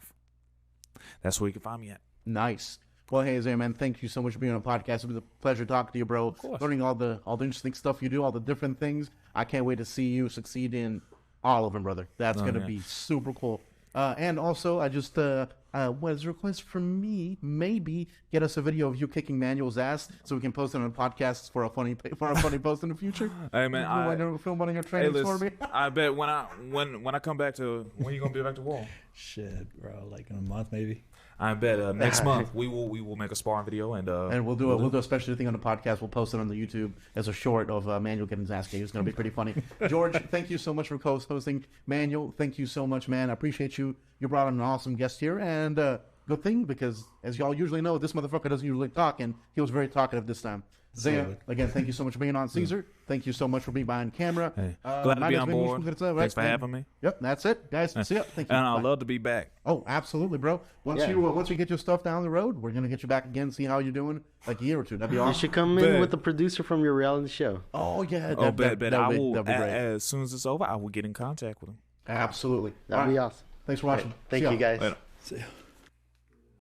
That's where you can find me at. Nice. Well, hey, Isaiah, man, thank you so much for being on the podcast. It was a pleasure talking to you, bro. Learning all the interesting stuff you do, all the different things. I can't wait to see you succeed in all of them, brother. That's going to be super cool. And also, I just was a request from me, maybe get us a video of you kicking Manuel's ass so we can post it on podcasts for a funny post in the future. Hey man, I never film one of your trainings for me. I bet when I come back to, when you gonna be back to Wall? Shit, bro, like in a month maybe. I bet next month we will make a sparring video and we'll do a special thing on the podcast. We'll post it on the YouTube as a short of Manuel getting his ass kicked. It's gonna be pretty funny. George, thank you so much for co-hosting. Manuel, thank you so much, man. I appreciate you. You brought on an awesome guest here, and good thing, because as y'all usually know, this motherfucker doesn't usually talk, and he was very talkative this time. Zaya, again, thank you so much for being on. Caesar, thank you so much for being behind camera. Hey, glad to be on board. Thanks for having me. Yep, that's it, guys. See ya. Thank you. And I'd love to be back. Oh, absolutely, bro. Once you get your stuff down the road, we're gonna get you back again, see how you're doing, like a year or two. That'd be awesome. You should come in with the producer from your reality show. Oh yeah. Bet. I will. As soon as it's over, I will get in contact with him. Absolutely. That'd be awesome. Thanks for watching. Thank you, guys. Later. See ya.